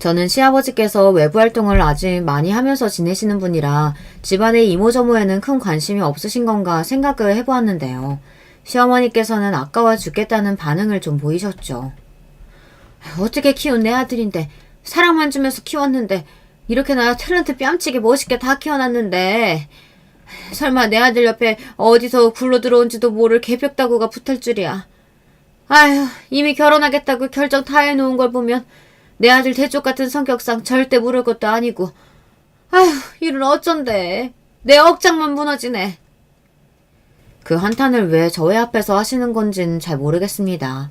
저는 시아버지께서 외부 활동을 아직 많이 하면서 지내시는 분이라 집안의 이모저모에는 큰 관심이 없으신 건가 생각을 해보았는데요. 시어머니께서는 아까워 죽겠다는 반응을 좀 보이셨죠. 어떻게 키운 내 아들인데 사랑만 주면서 키웠는데 이렇게나 탤런트 뺨치게 멋있게 다 키워놨는데 설마 내 아들 옆에 어디서 굴러 들어온지도 모를 개벽다구가 붙을 줄이야. 아휴, 이미 결혼하겠다고 결정 다 해놓은 걸 보면 내 아들 대쪽 같은 성격상 절대 모를 것도 아니고 아휴, 이를 어쩐대. 내 억장만 무너지네. 그 한탄을 왜 저의 앞에서 하시는 건진 잘 모르겠습니다.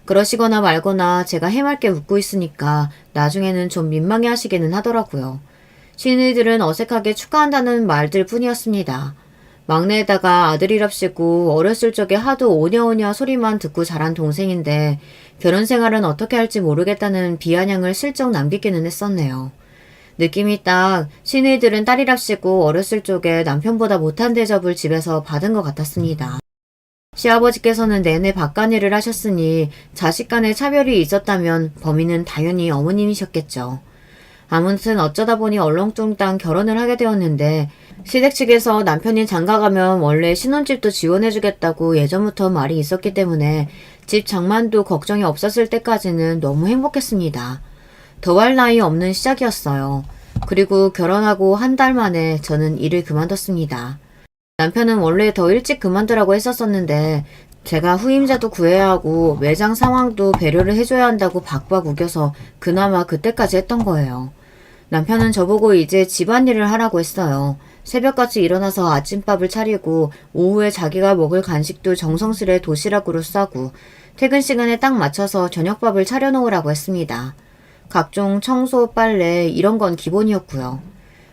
그러시거나 말거나 제가 해맑게 웃고 있으니까 나중에는 좀 민망해 하시기는 하더라고요. 시누이들은 어색하게 축하한다는 말들 뿐이었습니다. 막내에다가 아들이랍시고 어렸을 적에 하도 오냐오냐 소리만 듣고 자란 동생인데 결혼 생활은 어떻게 할지 모르겠다는 비아냥을 슬쩍 남기기는 했었네요. 느낌이 딱 시누이들은 딸이랍시고 어렸을 적에 남편보다 못한 대접을 집에서 받은 것 같았습니다. 시아버지께서는 내내 바깥일을 하셨으니 자식 간의 차별이 있었다면 범인은 당연히 어머님이셨겠죠. 아무튼 어쩌다 보니 얼렁뚱땅 결혼을 하게 되었는데 시댁 측에서 남편이 장가가면 원래 신혼집도 지원해주겠다고 예전부터 말이 있었기 때문에 집 장만도 걱정이 없었을 때까지는 너무 행복했습니다. 더할 나위 없는 시작이었어요. 그리고 결혼하고 한 달 만에 저는 일을 그만뒀습니다. 남편은 원래 더 일찍 그만두라고 했었었는데 제가 후임자도 구해야 하고 매장 상황도 배려를 해줘야 한다고 박박 우겨서 그나마 그때까지 했던 거예요. 남편은 저보고 이제 집안일을 하라고 했어요. 새벽같이 일어나서 아침밥을 차리고 오후에 자기가 먹을 간식도 정성스레 도시락으로 싸고 퇴근 시간에 딱 맞춰서 저녁밥을 차려놓으라고 했습니다. 각종 청소, 빨래 이런 건 기본이었고요.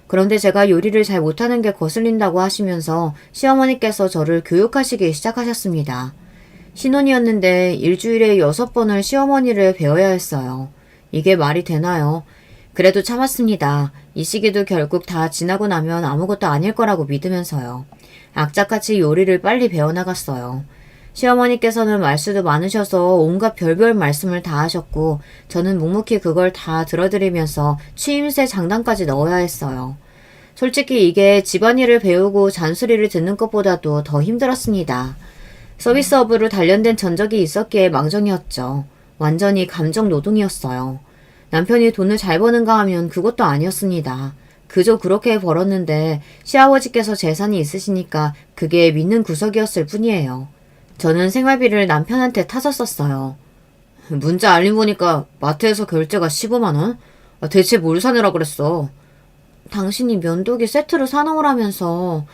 그런데 제가 요리를 잘 못하는 게 거슬린다고 하시면서 시어머니께서 저를 교육하시기 시작하셨습니다. 신혼이었는데 일주일에 6번을 시어머니를 배워야 했어요. 이게 말이 되나요? 그래도 참았습니다. 이 시기도 결국 다 지나고 나면 아무것도 아닐 거라고 믿으면서요. 악착같이 요리를 빨리 배워나갔어요. 시어머니께서는 말수도 많으셔서 온갖 별별 말씀을 다 하셨고 저는 묵묵히 그걸 다 들어드리면서 취임새 장단까지 넣어야 했어요. 솔직히 이게 집안일을 배우고 잔소리를 듣는 것보다도 더 힘들었습니다. 서비스업으로 단련된 전적이 있었기에 망정이었죠. 완전히 감정 노동이었어요. 남편이 돈을 잘 버는가 하면 그것도 아니었습니다. 그저 그렇게 벌었는데 시아버지께서 재산이 있으시니까 그게 믿는 구석이었을 뿐이에요. 저는 생활비를 남편한테 타서 썼어요. 문자 알림 보니까 마트에서 결제가 15만 원? 대체 뭘 사느라 그랬어? 당신이 면도기 세트로 사놓으라면서.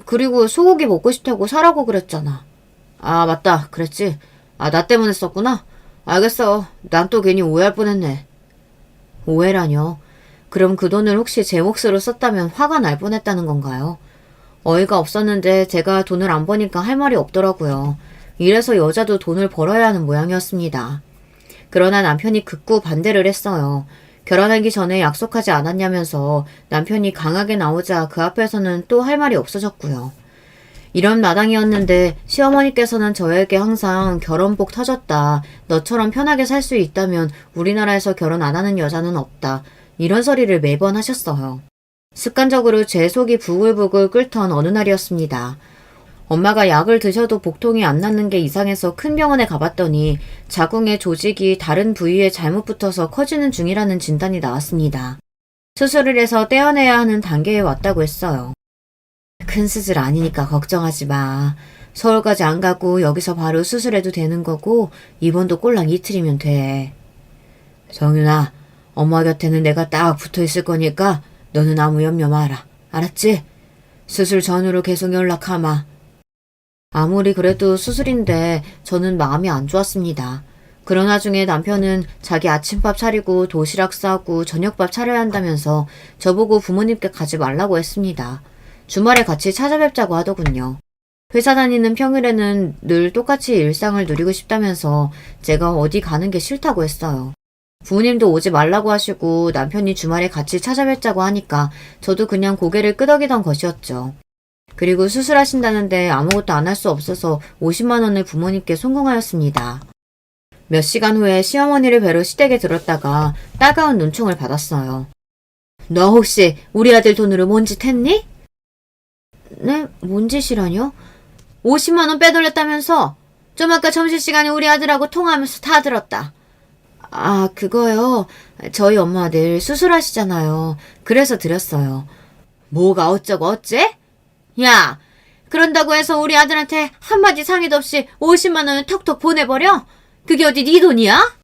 그리고 소고기 먹고 싶다고 사라고 그랬잖아. 아, 맞다. 그랬지. 아, 나 때문에 썼구나. 알겠어. 난 또 괜히 오해할 뻔했네. 오해라뇨? 그럼 그 돈을 혹시 제 몫으로 썼다면 화가 날 뻔했다는 건가요? 어이가 없었는데 제가 돈을 안 버니까 할 말이 없더라고요. 이래서 여자도 돈을 벌어야 하는 모양이었습니다. 그러나 남편이 극구 반대를 했어요. 결혼하기 전에 약속하지 않았냐면서 남편이 강하게 나오자 그 앞에서는 또 할 말이 없어졌고요. 이런 마당이었는데 시어머니께서는 저에게 항상 결혼복 터졌다. 너처럼 편하게 살 수 있다면 우리나라에서 결혼 안 하는 여자는 없다. 이런 소리를 매번 하셨어요. 습관적으로 제 속이 부글부글 끓던 어느 날이었습니다. 엄마가 약을 드셔도 복통이 안 낫는 게 이상해서 큰 병원에 가봤더니 자궁의 조직이 다른 부위에 잘못 붙어서 커지는 중이라는 진단이 나왔습니다. 수술을 해서 떼어내야 하는 단계에 왔다고 했어요. 큰 수술 아니니까 걱정하지 마. 서울까지 안 가고 여기서 바로 수술해도 되는 거고 입원도 꼴랑 이틀이면 돼. 정윤아, 엄마 곁에는 내가 딱 붙어 있을 거니까 너는 아무 염려 마라. 알았지? 수술 전후로 계속 연락하마. 아무리 그래도 수술인데 저는 마음이 안 좋았습니다. 그런 와중에 남편은 자기 아침밥 차리고 도시락 싸고 저녁밥 차려야 한다면서 저보고 부모님께 가지 말라고 했습니다. 주말에 같이 찾아뵙자고 하더군요. 회사 다니는 평일에는 늘 똑같이 일상을 누리고 싶다면서 제가 어디 가는 게 싫다고 했어요. 부모님도 오지 말라고 하시고 남편이 주말에 같이 찾아뵙자고 하니까 저도 그냥 고개를 끄덕이던 것이었죠. 그리고 수술하신다는데 아무것도 안 할 수 없어서 50만 원을 부모님께 송금하였습니다. 몇 시간 후에 시어머니를 뵈러 시댁에 들었다가 따가운 눈총을 받았어요. 너 혹시 우리 아들 돈으로 뭔 짓 했니? 네? 뭔 짓이라뇨? 50만 원 빼돌렸다면서? 좀 아까 점심시간에 우리 아들하고 통화하면서 다 들었다. 아, 그거요. 저희 엄마 내일 수술하시잖아요. 그래서 드렸어요. 뭐가 어쩌고 어째? 야, 그런다고 해서 우리 아들한테 한마디 상의도 없이 50만 원을 턱턱 보내버려? 그게 어디 네 돈이야?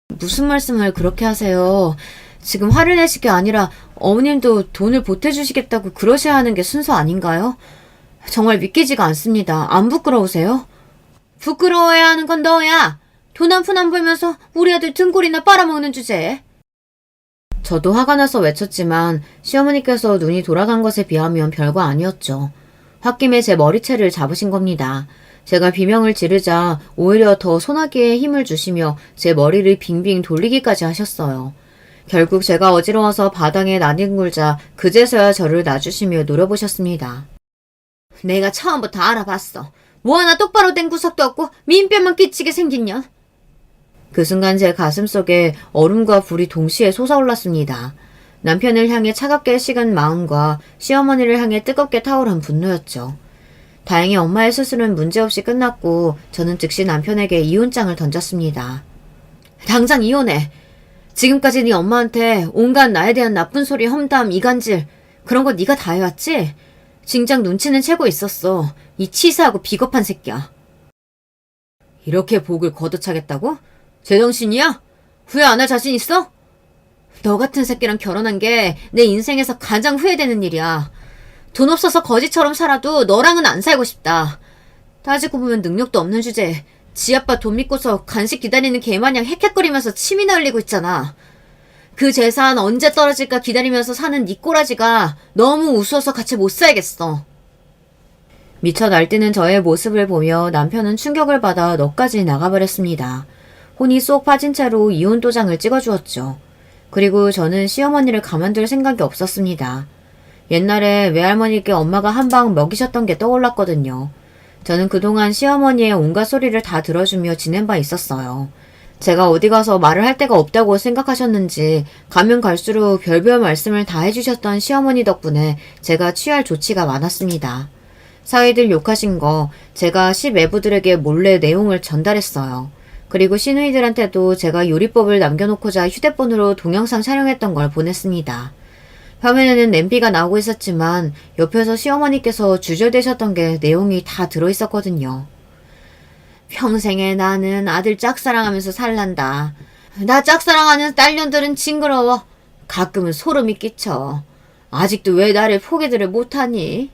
무슨 말씀을 그렇게 하세요. 지금 화를 내실 게 아니라 어머님도 돈을 보태주시겠다고 그러셔야 하는 게 순서 아닌가요? 정말 믿기지가 않습니다. 안 부끄러우세요? 부끄러워야 하는 건 너야. 돈 한 푼 안 벌면서 우리 아들 등골이나 빨아먹는 주제에. 저도 화가 나서 외쳤지만 시어머니께서 눈이 돌아간 것에 비하면 별거 아니었죠. 홧김에 제 머리채를 잡으신 겁니다. 제가 비명을 지르자 오히려 더 소나기에 힘을 주시며 제 머리를 빙빙 돌리기까지 하셨어요. 결국 제가 어지러워서 바닥에 나뒹굴자 그제서야 저를 놔주시며 노려보셨습니다. 내가 처음부터 알아봤어. 뭐 하나 똑바로 된 구석도 없고 민폐만 끼치게 생긴 년. 그 순간 제 가슴 속에 얼음과 불이 동시에 솟아올랐습니다. 남편을 향해 차갑게 식은 마음과 시어머니를 향해 뜨겁게 타오른 분노였죠. 다행히 엄마의 수술은 문제없이 끝났고 저는 즉시 남편에게 이혼장을 던졌습니다. 당장 이혼해. 지금까지 네 엄마한테 온갖 나에 대한 나쁜 소리, 험담, 이간질 그런 거 네가 다 해왔지? 진작 눈치는 채고 있었어. 이 치사하고 비겁한 새끼야. 이렇게 복을 걷어차겠다고? 제정신이야? 후회 안 할 자신 있어? 너 같은 새끼랑 결혼한 게 내 인생에서 가장 후회되는 일이야. 돈 없어서 거지처럼 살아도 너랑은 안 살고 싶다. 따지고 보면 능력도 없는 주제에 지 아빠 돈 믿고서 간식 기다리는 개마냥 헥헥거리면서 침이나 흘리고 있잖아. 그 재산 언제 떨어질까 기다리면서 사는 네 꼬라지가 너무 우스워서 같이 못 살겠어. 미쳐 날뛰는 저의 모습을 보며 남편은 충격을 받아 넋까지 나가버렸습니다. 혼이 쏙 빠진 채로 이혼 도장을 찍어주었죠. 그리고 저는 시어머니를 가만둘 생각이 없었습니다. 옛날에 외할머니께 엄마가 한 방 먹이셨던 게 떠올랐거든요. 저는 그동안 시어머니의 온갖 소리를 다 들어주며 지낸 바 있었어요. 제가 어디 가서 말을 할 데가 없다고 생각하셨는지 가면 갈수록 별별 말씀을 다 해주셨던 시어머니 덕분에 제가 취할 조치가 많았습니다. 사위들 욕하신 거 제가 시매부들에게 몰래 내용을 전달했어요. 그리고 시누이들한테도 제가 요리법을 남겨놓고자 휴대폰으로 동영상 촬영했던 걸 보냈습니다. 화면에는 냄비가 나오고 있었지만 옆에서 시어머니께서 주저되셨던 게 내용이 다 들어있었거든요. 평생에 나는 아들 짝사랑하면서 살란다. 나 짝사랑하는 딸년들은 징그러워. 가끔은 소름이 끼쳐. 아직도 왜 나를 포기들을 못하니?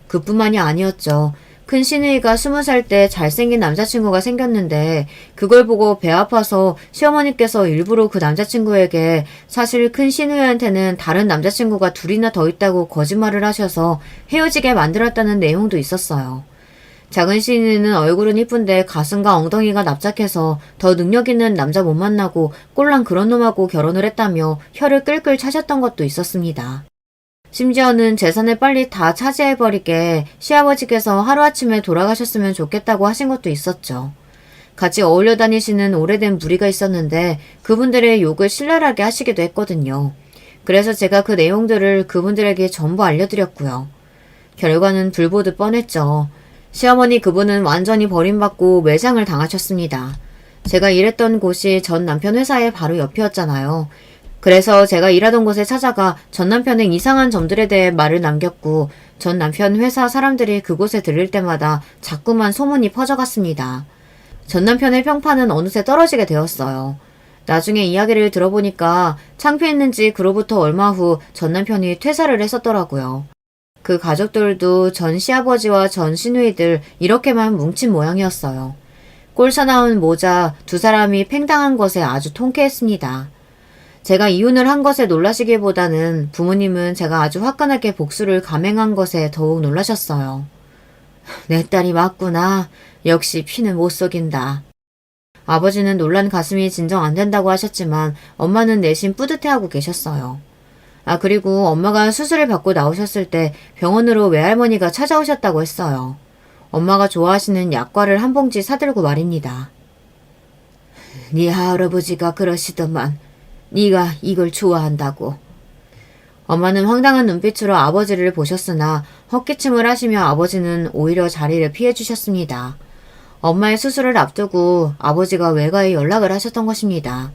그뿐만이 아니었죠. 큰 시누이가 20살 때 잘생긴 남자친구가 생겼는데 그걸 보고 배 아파서 시어머니께서 일부러 그 남자친구에게 사실 큰 시누이한테는 다른 남자친구가 둘이나 더 있다고 거짓말을 하셔서 헤어지게 만들었다는 내용도 있었어요. 작은 시누이는 얼굴은 이쁜데 가슴과 엉덩이가 납작해서 더 능력 있는 남자 못 만나고 꼴랑 그런 놈하고 결혼을 했다며 혀를 끌끌 차셨던 것도 있었습니다. 심지어는 재산을 빨리 다 차지해버리게 시아버지께서 하루아침에 돌아가셨으면 좋겠다고 하신 것도 있었죠. 같이 어울려 다니시는 오래된 무리가 있었는데 그분들의 욕을 신랄하게 하시기도 했거든요. 그래서 제가 그 내용들을 그분들에게 전부 알려드렸고요. 결과는 불보듯 뻔했죠. 시어머니 그분은 완전히 버림받고 매장을 당하셨습니다. 제가 일했던 곳이 전 남편 회사의 바로 옆이었잖아요. 그래서 제가 일하던 곳에 찾아가 전 남편의 이상한 점들에 대해 말을 남겼고 전 남편 회사 사람들이 그곳에 들릴 때마다 자꾸만 소문이 퍼져갔습니다. 전 남편의 평판은 어느새 떨어지게 되었어요. 나중에 이야기를 들어보니까 창피했는지 그로부터 얼마 후 전 남편이 퇴사를 했었더라고요. 그 가족들도 전 시아버지와 전 시누이들 이렇게만 뭉친 모양이었어요. 꼴사나운 모자 두 사람이 팽당한 것에 아주 통쾌했습니다. 제가 이혼을 한 것에 놀라시기보다는 부모님은 제가 아주 화끈하게 복수를 감행한 것에 더욱 놀라셨어요. 내 딸이 맞구나. 역시 피는 못 속인다. 아버지는 놀란 가슴이 진정 안 된다고 하셨지만 엄마는 내심 뿌듯해하고 계셨어요. 그리고 엄마가 수술을 받고 나오셨을 때 병원으로 외할머니가 찾아오셨다고 했어요. 엄마가 좋아하시는 약과를 한 봉지 사들고 말입니다. 네 할아버지가 그러시더만 네가 이걸 좋아한다고. 엄마는 황당한 눈빛으로 아버지를 보셨으나 헛기침을 하시며 아버지는 오히려 자리를 피해주셨습니다. 엄마의 수술을 앞두고 아버지가 외가에 연락을 하셨던 것입니다.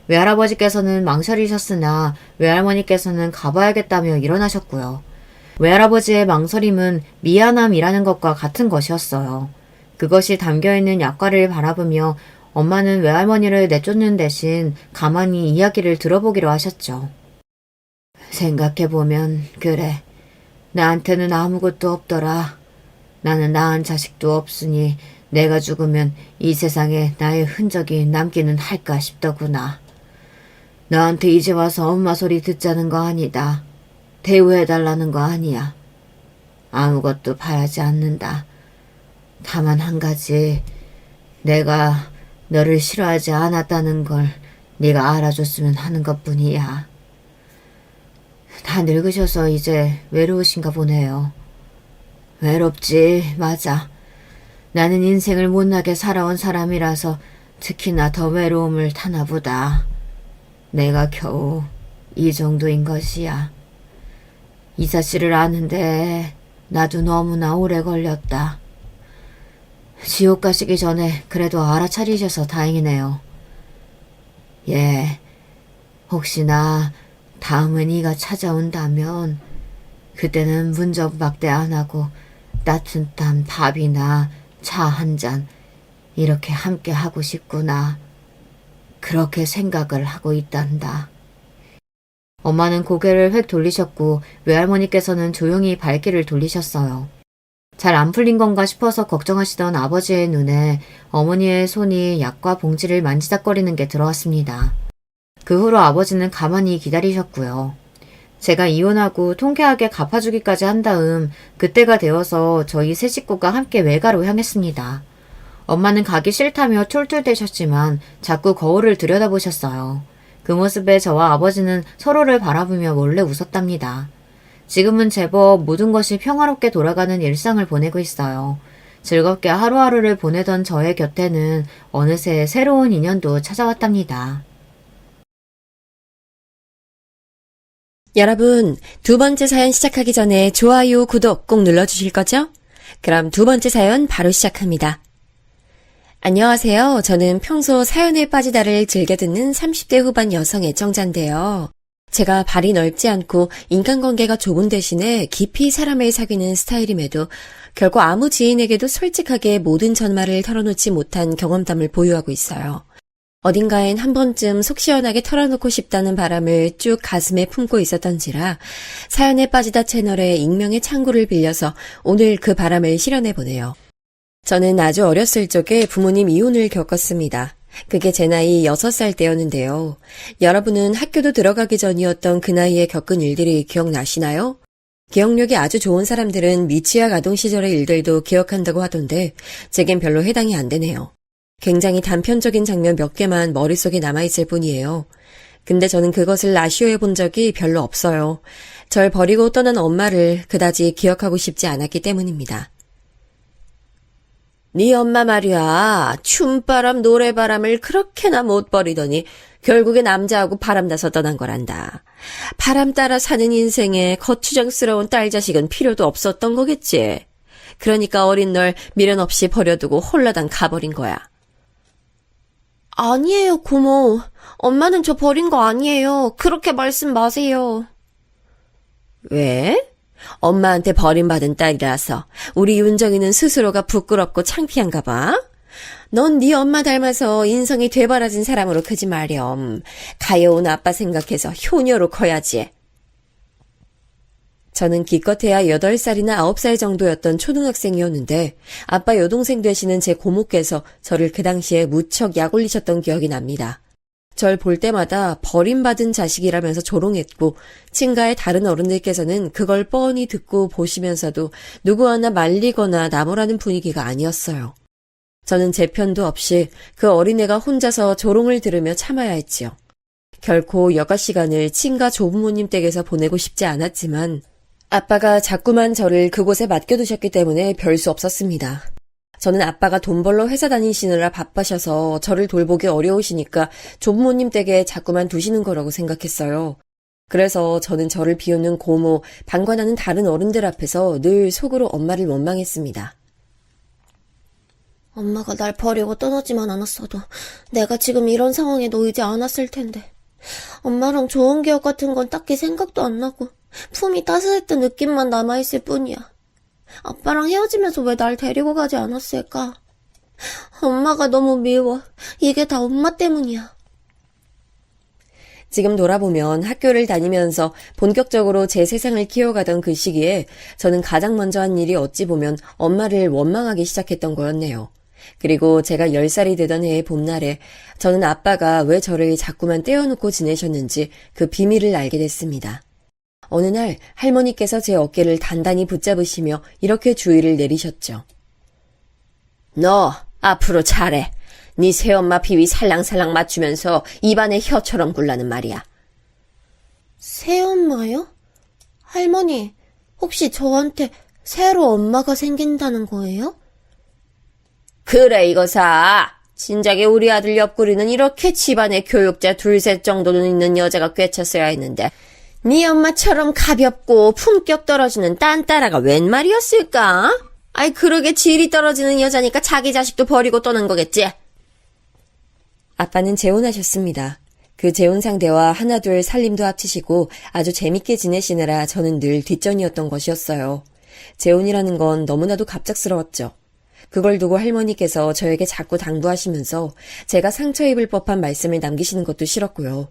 외할아버지께서는 망설이셨으나 외할머니께서는 가봐야겠다며 일어나셨고요. 외할아버지의 망설임은 미안함이라는 것과 같은 것이었어요. 그것이 담겨있는 약과를 바라보며 엄마는 외할머니를 내쫓는 대신 가만히 이야기를 들어보기로 하셨죠. 생각해보면 그래. 나한테는 아무것도 없더라. 나는 낳은 자식도 없으니 내가 죽으면 이 세상에 나의 흔적이 남기는 할까 싶더구나. 너한테 이제 와서 엄마 소리 듣자는 거 아니다. 대우해달라는 거 아니야. 아무것도 바라지 않는다. 다만 한 가지, 내가 너를 싫어하지 않았다는 걸 네가 알아줬으면 하는 것뿐이야. 다 늙으셔서 이제 외로우신가 보네요. 외롭지, 맞아. 나는 인생을 못나게 살아온 사람이라서 특히나 더 외로움을 타나 보다. 내가 겨우 이 정도인 것이야. 이 사실을 아는데 나도 너무나 오래 걸렸다. 지옥 가시기 전에 그래도 알아차리셔서 다행이네요. 예, 혹시나 다음은 이가 찾아온다면 그때는 문전박대 안 하고 따뜻한 밥이나 차 한 잔 이렇게 함께 하고 싶구나. 그렇게 생각을 하고 있단다. 엄마는 고개를 획 돌리셨고 외할머니께서는 조용히 발길을 돌리셨어요. 잘 안 풀린 건가 싶어서 걱정하시던 아버지의 눈에 어머니의 손이 약과 봉지를 만지작거리는 게 들어왔습니다. 그 후로 아버지는 가만히 기다리셨고요. 제가 이혼하고 통쾌하게 갚아주기까지 한 다음 그때가 되어서 저희 세 식구가 함께 외가로 향했습니다. 엄마는 가기 싫다며 툴툴대셨지만 자꾸 거울을 들여다보셨어요. 그 모습에 저와 아버지는 서로를 바라보며 몰래 웃었답니다. 지금은 제법 모든 것이 평화롭게 돌아가는 일상을 보내고 있어요. 즐겁게 하루하루를 보내던 저의 곁에는 어느새 새로운 인연도 찾아왔답니다. 여러분, 두 번째 사연 시작하기 전에 좋아요, 구독 꼭 눌러주실 거죠? 그럼 두 번째 사연 바로 시작합니다. 안녕하세요. 저는 평소 사연에 빠지다를 즐겨 듣는 30대 후반 여성 애청자인데요. 제가 발이 넓지 않고 인간관계가 좁은 대신에 깊이 사람을 사귀는 스타일임에도 결코 아무 지인에게도 솔직하게 모든 전말을 털어놓지 못한 경험담을 보유하고 있어요. 어딘가엔 한 번쯤 속 시원하게 털어놓고 싶다는 바람을 쭉 가슴에 품고 있었던지라 사연에 빠지다 채널에 익명의 창구를 빌려서 오늘 그 바람을 실현해보네요. 저는 아주 어렸을 적에 부모님 이혼을 겪었습니다. 그게 제 나이 6살 때였는데요. 여러분은 학교도 들어가기 전이었던 그 나이에 겪은 일들이 기억나시나요? 기억력이 아주 좋은 사람들은 미취학 아동 시절의 일들도 기억한다고 하던데 제겐 별로 해당이 안 되네요. 굉장히 단편적인 장면 몇 개만 머릿속에 남아있을 뿐이에요. 근데 저는 그것을 아쉬워해 본 적이 별로 없어요. 절 버리고 떠난 엄마를 그다지 기억하고 싶지 않았기 때문입니다. 네 엄마 말이야. 춤바람 노래바람을 그렇게나 못 버리더니 결국에 남자하고 바람나서 떠난 거란다. 바람 따라 사는 인생에 거추장스러운 딸 자식은 필요도 없었던 거겠지. 그러니까 어린 널 미련 없이 버려두고 홀라당 가버린 거야. 아니에요, 고모. 엄마는 저 버린 거 아니에요. 그렇게 말씀 마세요. 왜? 엄마한테 버림받은 딸이라서 우리 윤정이는 스스로가 부끄럽고 창피한가 봐? 넌 네 엄마 닮아서 인성이 되바라진 사람으로 크지 마렴. 가여운 아빠 생각해서 효녀로 커야지. 저는 기껏해야 8살이나 9살 정도였던 초등학생이었는데 아빠 여동생 되시는 제 고모께서 저를 그 당시에 무척 약 올리셨던 기억이 납니다. 절 볼 때마다 버림받은 자식이라면서 조롱했고 친가의 다른 어른들께서는 그걸 뻔히 듣고 보시면서도 누구 하나 말리거나 나무라는 분위기가 아니었어요. 저는 제 편도 없이 그 어린애가 혼자서 조롱을 들으며 참아야 했지요. 결코 여가 시간을 친가 조부모님 댁에서 보내고 싶지 않았지만 아빠가 자꾸만 저를 그곳에 맡겨두셨기 때문에 별 수 없었습니다. 저는 아빠가 돈 벌러 회사 다니시느라 바빠셔서 저를 돌보기 어려우시니까 조부모님 댁에 자꾸만 두시는 거라고 생각했어요. 그래서 저는 저를 비우는 고모, 방관하는 다른 어른들 앞에서 늘 속으로 엄마를 원망했습니다. 엄마가 날 버리고 떠나지만 않았어도 내가 지금 이런 상황에 놓이지 않았을 텐데. 엄마랑 좋은 기억 같은 건 딱히 생각도 안 나고 품이 따스했던 느낌만 남아있을 뿐이야. 아빠랑 헤어지면서 왜 날 데리고 가지 않았을까? 엄마가 너무 미워. 이게 다 엄마 때문이야. 지금 돌아보면 학교를 다니면서 본격적으로 제 세상을 키워가던 그 시기에 저는 가장 먼저 한 일이 어찌 보면 엄마를 원망하기 시작했던 거였네요. 그리고 제가 10살이 되던 해의 봄날에 저는 아빠가 왜 저를 자꾸만 떼어놓고 지내셨는지 그 비밀을 알게 됐습니다. 어느 날 할머니께서 제 어깨를 단단히 붙잡으시며 이렇게 주의를 내리셨죠. 너 앞으로 잘해. 네 새엄마 비위 살랑살랑 맞추면서 입안에 혀처럼 굴라는 말이야. 새엄마요? 할머니, 혹시 저한테 새로 엄마가 생긴다는 거예요? 그래 이거사. 진작에 우리 아들 옆구리는 이렇게 집안에 교육자 둘셋 정도는 있는 여자가 꿰찼어야 했는데 네 엄마처럼 가볍고 품격 떨어지는 딴따라가 웬 말이었을까? 아이 그러게 질이 떨어지는 여자니까 자기 자식도 버리고 떠는 거겠지. 아빠는 재혼하셨습니다. 그 재혼 상대와 하나둘 살림도 합치시고 아주 재밌게 지내시느라 저는 늘 뒷전이었던 것이었어요. 재혼이라는 건 너무나도 갑작스러웠죠. 그걸 두고 할머니께서 저에게 자꾸 당부하시면서 제가 상처 입을 법한 말씀을 남기시는 것도 싫었고요.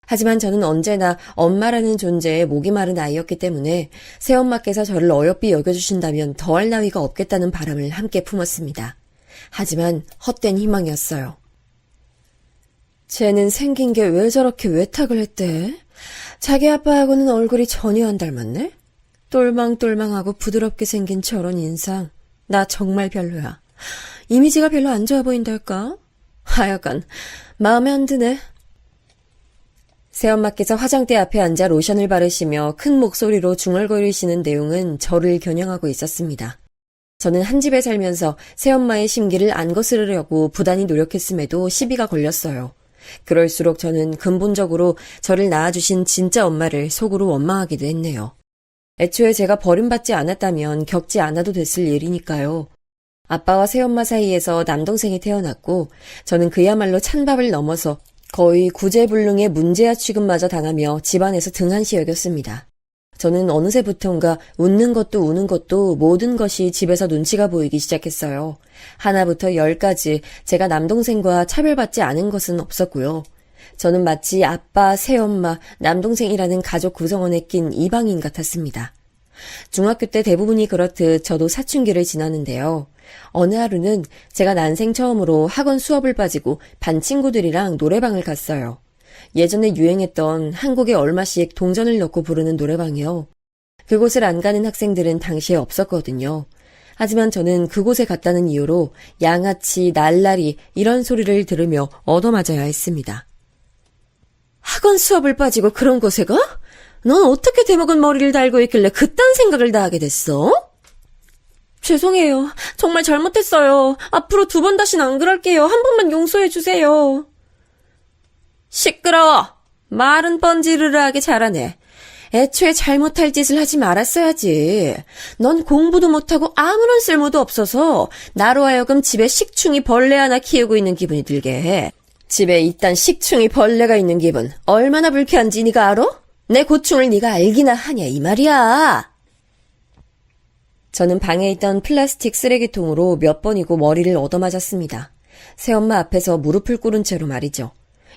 하지만 저는 언제나 엄마라는 존재에 목이 마른 아이였기 때문에 새엄마께서 저를 어여삐 여겨주신다면 더할 나위가 없겠다는 바람을 함께 품었습니다. 하지만 헛된 희망이었어요. 쟤는 생긴 게 왜 저렇게 외탁을 했대? 자기 아빠하고는 얼굴이 전혀 안 닮았네? 똘망똘망하고 부드럽게 생긴 저런 인상. 나 정말 별로야. 이미지가 별로 안 좋아 보인달까? 하여간 마음에 안 드네. 새엄마께서 화장대 앞에 앉아 로션을 바르시며 큰 목소리로 중얼거리시는 내용은 저를 겨냥하고 있었습니다. 저는 한 집에 살면서 새엄마의 심기를 안 거스르려고 부단히 노력했음에도 시비가 걸렸어요. 그럴수록 저는 근본적으로 저를 낳아주신 진짜 엄마를 속으로 원망하기도 했네요. 애초에 제가 버림받지 않았다면 겪지 않아도 됐을 일이니까요. 아빠와 새엄마 사이에서 남동생이 태어났고 저는 그야말로 찬밥을 넘어서 거의 구제불능의 문제아 취급마저 당하며 집안에서 등한시 여겼습니다. 저는 어느새부턴가 웃는 것도 우는 것도 모든 것이 집에서 눈치가 보이기 시작했어요. 하나부터 10까지 제가 남동생과 차별받지 않은 것은 없었고요. 저는 마치 아빠, 새엄마, 남동생이라는 가족 구성원에 낀 이방인 같았습니다. 중학교 때 대부분이 그렇듯 저도 사춘기를 지났는데요. 어느 하루는 제가 난생 처음으로 학원 수업을 빠지고 반 친구들이랑 노래방을 갔어요. 예전에 유행했던 한 곡에 얼마씩 동전을 넣고 부르는 노래방이요. 그곳을 안 가는 학생들은 당시에 없었거든요. 하지만 저는 그곳에 갔다는 이유로 양아치, 날라리 이런 소리를 들으며 얻어맞아야 했습니다. 학원 수업을 빠지고 그런 곳에 가? 넌 어떻게 대먹은 머리를 달고 있길래 그딴 생각을 다 하게 됐어? 죄송해요. 정말 잘못했어요. 앞으로 2번 다시는 안 그럴게요. 한 번만 용서해 주세요. 시끄러워. 말은 뻔지르르하게 잘하네. 애초에 잘못할 짓을 하지 말았어야지. 넌 공부도 못하고 아무런 쓸모도 없어서 나로 하여금 집에 식충이 벌레 하나 키우고 있는 기분이 들게 해. 집에 이딴 식충이 벌레가 있는 기분 얼마나 불쾌한지 네가 알아? 내 고충을 네가 알기나 하냐 이 말이야. 저는 방에 있던 플라스틱 쓰레기통으로 몇 번이고 머리를 얻어맞았습니다. 새엄마 앞에서 무릎을 꿇은 채로 말이죠.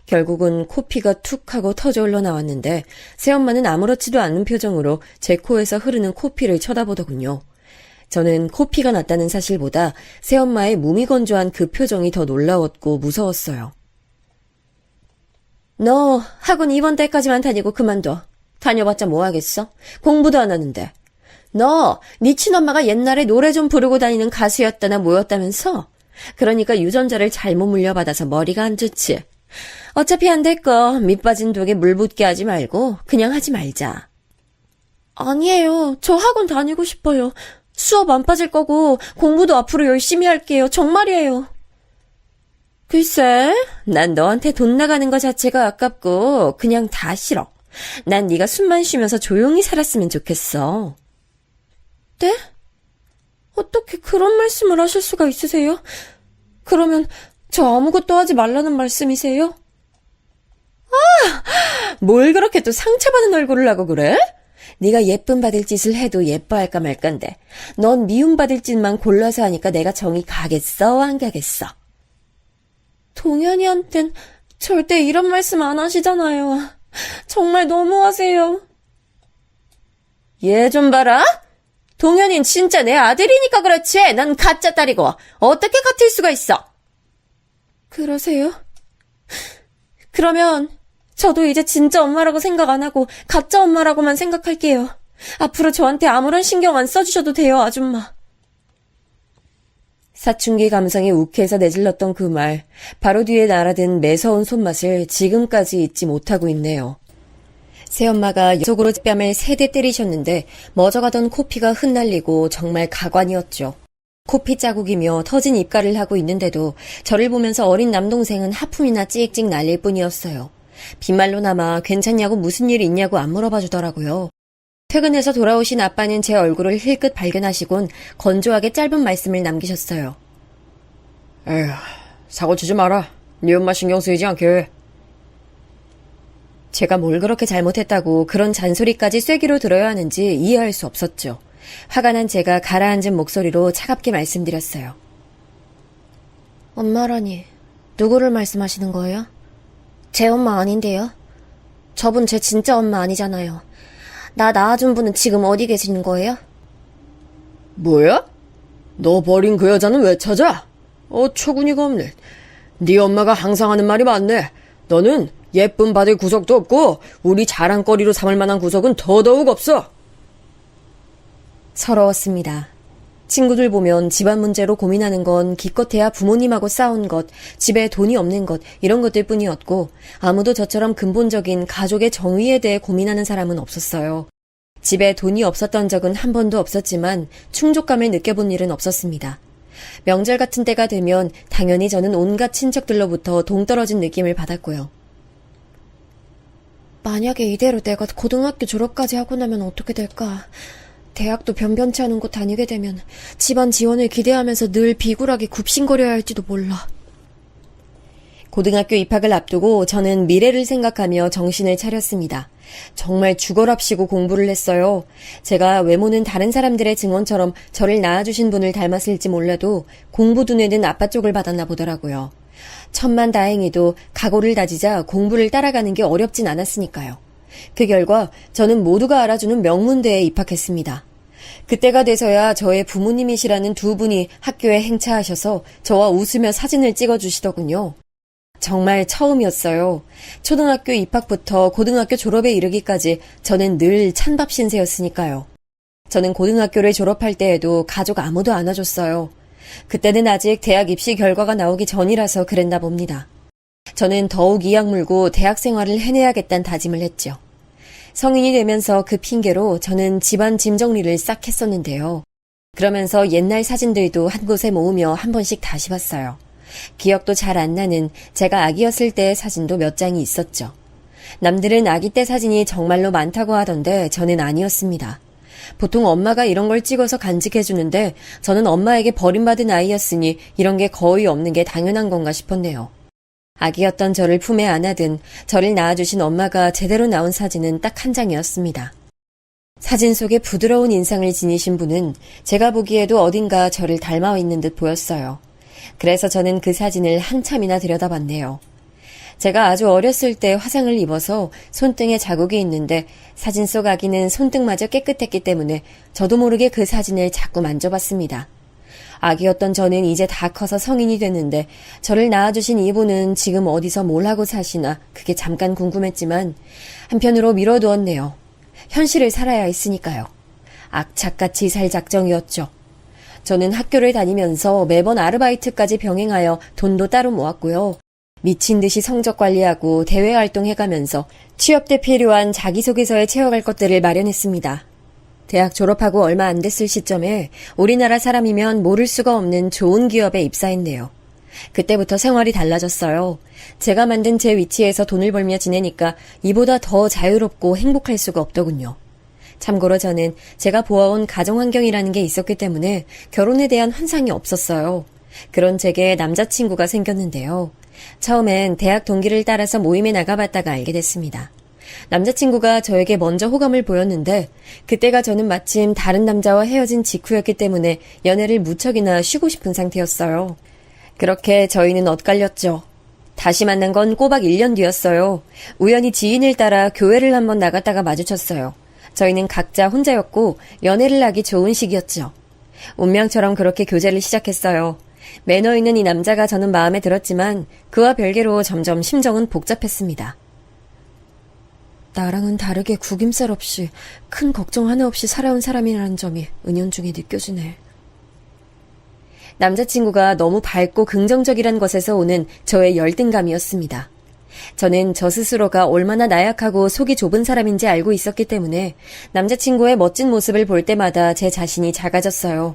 결국은 코피가 툭 하고 터져 흘러나왔는데 새엄마는 아무렇지도 않은 표정으로 제 코에서 흐르는 코피를 쳐다보더군요. 저는 코피가 났다는 사실보다 새엄마의 무미건조한 그 표정이 더 놀라웠고 무서웠어요. 너 학원 이번 달까지만 다니고 그만둬. 다녀봤자 뭐 하겠어? 공부도 안 하는데. 너 네 친엄마가 옛날에 노래 좀 부르고 다니는 가수였다나 뭐였다면서? 그러니까 유전자를 잘못 물려받아서 머리가 안 좋지. 어차피 안 될 거 밑빠진 독에 물 붓게 하지 말고 그냥 하지 말자. 아니에요. 저 학원 다니고 싶어요. 수업 안 빠질 거고 공부도 앞으로 열심히 할게요. 정말이에요. 글쎄, 난 너한테 돈 나가는 거 자체가 아깝고 그냥 다 싫어. 난 네가 숨만 쉬면서 조용히 살았으면 좋겠어. 네? 어떻게 그런 말씀을 하실 수가 있으세요? 그러면 저 아무것도 하지 말라는 말씀이세요? 뭘 그렇게 또 상처받은 얼굴을 하고 그래? 네가 예쁨 받을 짓을 해도 예뻐할까 말건데 넌 미움받을 짓만 골라서 하니까 내가 정이 가겠어 안 가겠어? 동현이한텐 절대 이런 말씀 안 하시잖아요. 정말 너무하세요. 얘 좀 봐라. 동현이는 진짜 내 아들이니까 그렇지. 난 가짜 딸이고 어떻게 같을 수가 있어. 그러세요? 그러면 저도 이제 진짜 엄마라고 생각 안 하고 가짜 엄마라고만 생각할게요. 앞으로 저한테 아무런 신경 안 써주셔도 돼요, 아줌마. 사춘기 감성이 욱해서 내질렀던 그 말, 바로 뒤에 날아든 매서운 손맛을 지금까지 잊지 못하고 있네요. 새엄마가 속으로 뺨을 3대 때리셨는데 멎어가던 코피가 흩날리고 정말 가관이었죠. 코피 자국이며 터진 입가를 하고 있는데도 저를 보면서 어린 남동생은 하품이나 찍찍 날릴 뿐이었어요. 빈말로나마 괜찮냐고 무슨 일 있냐고 안 물어봐 주더라고요. 퇴근해서 돌아오신 아빠는 제 얼굴을 힐끗 발견하시곤 건조하게 짧은 말씀을 남기셨어요. 에휴, 사고 치지 마라. 네 엄마 신경 쓰이지 않게. 제가 뭘 그렇게 잘못했다고 그런 잔소리까지 쐐기로 들어야 하는지 이해할 수 없었죠. 화가 난 제가 가라앉은 목소리로 차갑게 말씀드렸어요. 엄마라니, 누구를 말씀하시는 거예요? 제 엄마 아닌데요? 저분 제 진짜 엄마 아니잖아요. 나 낳아준 분은 지금 어디 계시는 거예요? 뭐야? 너 버린 그 여자는 왜 찾아? 어처구니가 없네. 네 엄마가 항상 하는 말이 맞네. 너는 예쁨 받을 구석도 없고 우리 자랑거리로 삼을 만한 구석은 더더욱 없어. 서러웠습니다. 친구들 보면 집안 문제로 고민하는 건 기껏해야 부모님하고 싸운 것, 집에 돈이 없는 것, 이런 것들 뿐이었고 아무도 저처럼 근본적인 가족의 정의에 대해 고민하는 사람은 없었어요. 집에 돈이 없었던 적은 한 번도 없었지만 충족감을 느껴본 일은 없었습니다. 명절 같은 때가 되면 당연히 저는 온갖 친척들로부터 동떨어진 느낌을 받았고요. 만약에 이대로 내가 고등학교 졸업까지 하고 나면 어떻게 될까? 대학도 변변치 않은 곳 다니게 되면 집안 지원을 기대하면서 늘 비굴하게 굽신거려야 할지도 몰라. 고등학교 입학을 앞두고 저는 미래를 생각하며 정신을 차렸습니다. 정말 죽어랍시고 공부를 했어요. 제가 외모는 다른 사람들의 증언처럼 저를 낳아주신 분을 닮았을지 몰라도 공부 두뇌는 아빠 쪽을 받았나 보더라고요. 천만다행히도 각오를 다지자 공부를 따라가는 게 어렵진 않았으니까요. 그 결과 저는 모두가 알아주는 명문대에 입학했습니다. 그때가 돼서야 저의 부모님이시라는 두 분이 학교에 행차하셔서 저와 웃으며 사진을 찍어주시더군요. 정말 처음이었어요. 초등학교 입학부터 고등학교 졸업에 이르기까지 저는 늘 찬밥 신세였으니까요. 저는 고등학교를 졸업할 때에도 가족 아무도 안아줬어요. 그때는 아직 대학 입시 결과가 나오기 전이라서 그랬나 봅니다. 저는 더욱 이악 물고 대학 생활을 해내야겠다는 다짐을 했죠. 성인이 되면서 그 핑계로 저는 집안 짐 정리를 싹 했었는데요. 그러면서 옛날 사진들도 한 곳에 모으며 한 번씩 다시 봤어요. 기억도 잘 안 나는 제가 아기였을 때의 사진도 몇 장이 있었죠. 남들은 아기 때 사진이 정말로 많다고 하던데 저는 아니었습니다. 보통 엄마가 이런 걸 찍어서 간직해주는데 저는 엄마에게 버림받은 아이였으니 이런 게 거의 없는 게 당연한 건가 싶었네요. 아기였던 저를 품에 안아든 저를 낳아주신 엄마가 제대로 나온 사진은 딱 한 장이었습니다. 사진 속에 부드러운 인상을 지니신 분은 제가 보기에도 어딘가 저를 닮아 있는 듯 보였어요. 그래서 저는 그 사진을 한참이나 들여다봤네요. 제가 아주 어렸을 때 화상을 입어서 손등에 자국이 있는데 사진 속 아기는 손등마저 깨끗했기 때문에 저도 모르게 그 사진을 자꾸 만져봤습니다. 아기였던 저는 이제 다 커서 성인이 됐는데 저를 낳아주신 이분은 지금 어디서 뭘 하고 사시나 그게 잠깐 궁금했지만 한편으로 미뤄두었네요. 현실을 살아야 했으니까요. 악착같이 살 작정이었죠. 저는 학교를 다니면서 매번 아르바이트까지 병행하여 돈도 따로 모았고요. 미친 듯이 성적 관리하고 대외 활동해가면서 취업 때 필요한 자기소개서에 채워갈 것들을 마련했습니다. 대학 졸업하고 얼마 안 됐을 시점에 우리나라 사람이면 모를 수가 없는 좋은 기업에 입사했네요. 그때부터 생활이 달라졌어요. 제가 만든 제 위치에서 돈을 벌며 지내니까 이보다 더 자유롭고 행복할 수가 없더군요. 참고로 저는 제가 보아온 가정환경이라는 게 있었기 때문에 결혼에 대한 환상이 없었어요. 그런 제게 남자친구가 생겼는데요. 처음엔 대학 동기를 따라서 모임에 나가봤다가 알게 됐습니다. 남자친구가 저에게 먼저 호감을 보였는데 그때가 저는 마침 다른 남자와 헤어진 직후였기 때문에 연애를 무척이나 쉬고 싶은 상태였어요. 그렇게 저희는 엇갈렸죠. 다시 만난 건 꼬박 1년 뒤였어요. 우연히 지인을 따라 교회를 한번 나갔다가 마주쳤어요. 저희는 각자 혼자였고 연애를 하기 좋은 시기였죠. 운명처럼 그렇게 교제를 시작했어요. 매너 있는 이 남자가 저는 마음에 들었지만 그와 별개로 점점 심정은 복잡했습니다. 나랑은 다르게 구김살 없이 큰 걱정 하나 없이 살아온 사람이라는 점이 은연중에 느껴지네. 남자친구가 너무 밝고 긍정적이란 것에서 오는 저의 열등감이었습니다. 저는 저 스스로가 얼마나 나약하고 속이 좁은 사람인지 알고 있었기 때문에 남자친구의 멋진 모습을 볼 때마다 제 자신이 작아졌어요.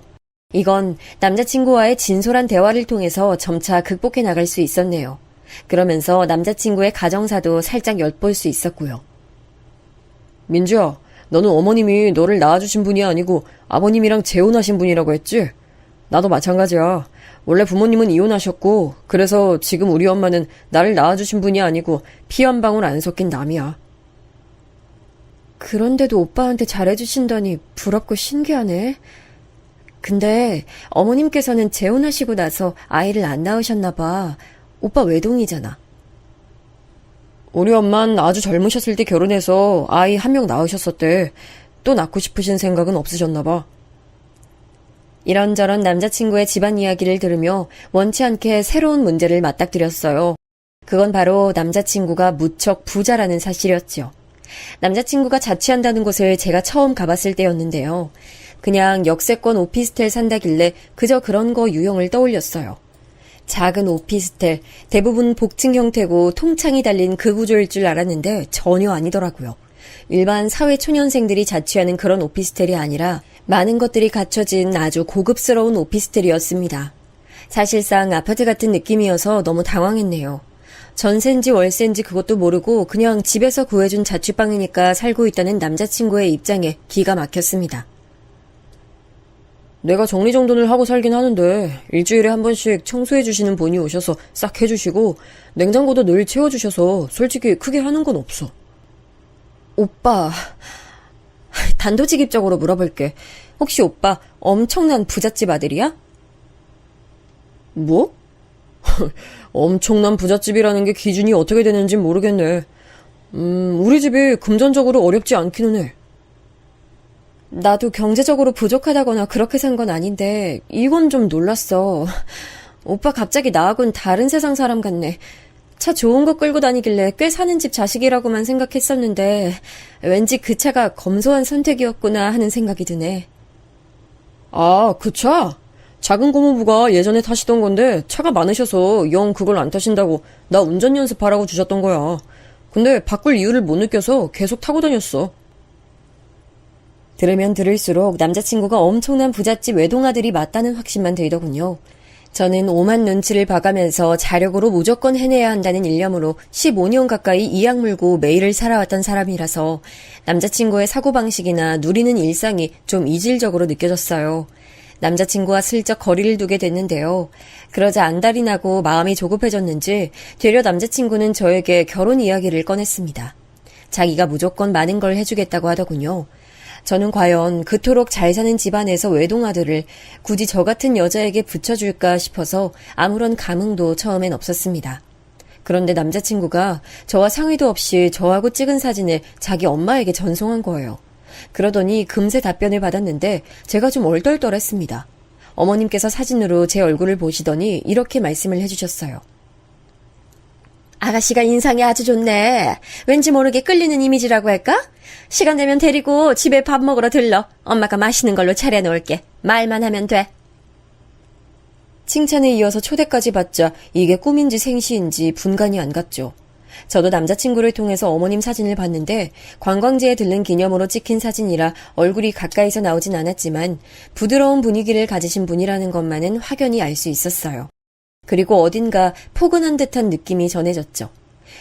이건 남자친구와의 진솔한 대화를 통해서 점차 극복해 나갈 수 있었네요. 그러면서 남자친구의 가정사도 살짝 엿볼 수 있었고요. 민주야, 너는 어머님이 너를 낳아주신 분이 아니고 아버님이랑 재혼하신 분이라고 했지? 나도 마찬가지야. 원래 부모님은 이혼하셨고, 그래서 지금 우리 엄마는 나를 낳아주신 분이 아니고 피 한 방울 안 섞인 남이야. 그런데도 오빠한테 잘해주신다니 부럽고 신기하네. 근데 어머님께서는 재혼하시고 나서 아이를 안 낳으셨나 봐. 오빠 외동이잖아. 우리 엄만 아주 젊으셨을 때 결혼해서 아이 한 명 낳으셨었대. 또 낳고 싶으신 생각은 없으셨나 봐. 이런저런 남자친구의 집안 이야기를 들으며 원치 않게 새로운 문제를 맞닥뜨렸어요. 그건 바로 남자친구가 무척 부자라는 사실이었죠. 남자친구가 자취한다는 곳을 제가 처음 가봤을 때였는데요. 그냥 역세권 오피스텔 산다길래 그저 그런 거 유형을 떠올렸어요. 작은 오피스텔, 대부분 복층 형태고 통창이 달린 그 구조일 줄 알았는데 전혀 아니더라고요. 일반 사회 초년생들이 자취하는 그런 오피스텔이 아니라 많은 것들이 갖춰진 아주 고급스러운 오피스텔이었습니다. 사실상 아파트 같은 느낌이어서 너무 당황했네요. 전세인지 월세인지 그것도 모르고 그냥 집에서 구해준 자취방이니까 살고 있다는 남자친구의 입장에 기가 막혔습니다. 내가 정리정돈을 하고 살긴 하는데 일주일에 한 번씩 청소해주시는 분이 오셔서 싹 해주시고 냉장고도 늘 채워주셔서 솔직히 크게 하는 건 없어. 오빠, 단도직입적으로 물어볼게. 혹시 오빠 엄청난 부잣집 아들이야? 뭐? 엄청난 부잣집이라는 게 기준이 어떻게 되는지 모르겠네. 우리 집이 금전적으로 어렵지 않기는 해. 나도 경제적으로 부족하다거나 그렇게 산 건 아닌데 이건 좀 놀랐어. 오빠 갑자기 나하고는 다른 세상 사람 같네. 차 좋은 거 끌고 다니길래 꽤 사는 집 자식이라고만 생각했었는데 왠지 그 차가 검소한 선택이었구나 하는 생각이 드네. 아, 그 차? 작은 고모부가 예전에 타시던 건데 차가 많으셔서 영 그걸 안 타신다고 나 운전 연습하라고 주셨던 거야. 근데 바꿀 이유를 못 느껴서 계속 타고 다녔어. 들으면 들을수록 남자친구가 엄청난 부잣집 외동아들이 맞다는 확신만 들더군요. 저는 오만 눈치를 봐가면서 자력으로 무조건 해내야 한다는 일념으로 15년 가까이 이악 물고 매일을 살아왔던 사람이라서 남자친구의 사고방식이나 누리는 일상이 좀 이질적으로 느껴졌어요. 남자친구와 슬쩍 거리를 두게 됐는데요. 그러자 안달이 나고 마음이 조급해졌는지 되려 남자친구는 저에게 결혼 이야기를 꺼냈습니다. 자기가 무조건 많은 걸 해주겠다고 하더군요. 저는 과연 그토록 잘 사는 집안에서 외동아들을 굳이 저 같은 여자에게 붙여줄까 싶어서 아무런 감흥도 처음엔 없었습니다. 그런데 남자친구가 저와 상의도 없이 저하고 찍은 사진을 자기 엄마에게 전송한 거예요. 그러더니 금세 답변을 받았는데 제가 좀 얼떨떨했습니다. 어머님께서 사진으로 제 얼굴을 보시더니 이렇게 말씀을 해주셨어요. 아가씨가 인상이 아주 좋네. 왠지 모르게 끌리는 이미지라고 할까? 시간 되면 데리고 집에 밥 먹으러 들러. 엄마가 맛있는 걸로 차려놓을게. 말만 하면 돼. 칭찬에 이어서 초대까지 받자 이게 꿈인지 생시인지 분간이 안 갔죠. 저도 남자친구를 통해서 어머님 사진을 봤는데 관광지에 들른 기념으로 찍힌 사진이라 얼굴이 가까이서 나오진 않았지만 부드러운 분위기를 가지신 분이라는 것만은 확연히 알 수 있었어요. 그리고 어딘가 포근한 듯한 느낌이 전해졌죠.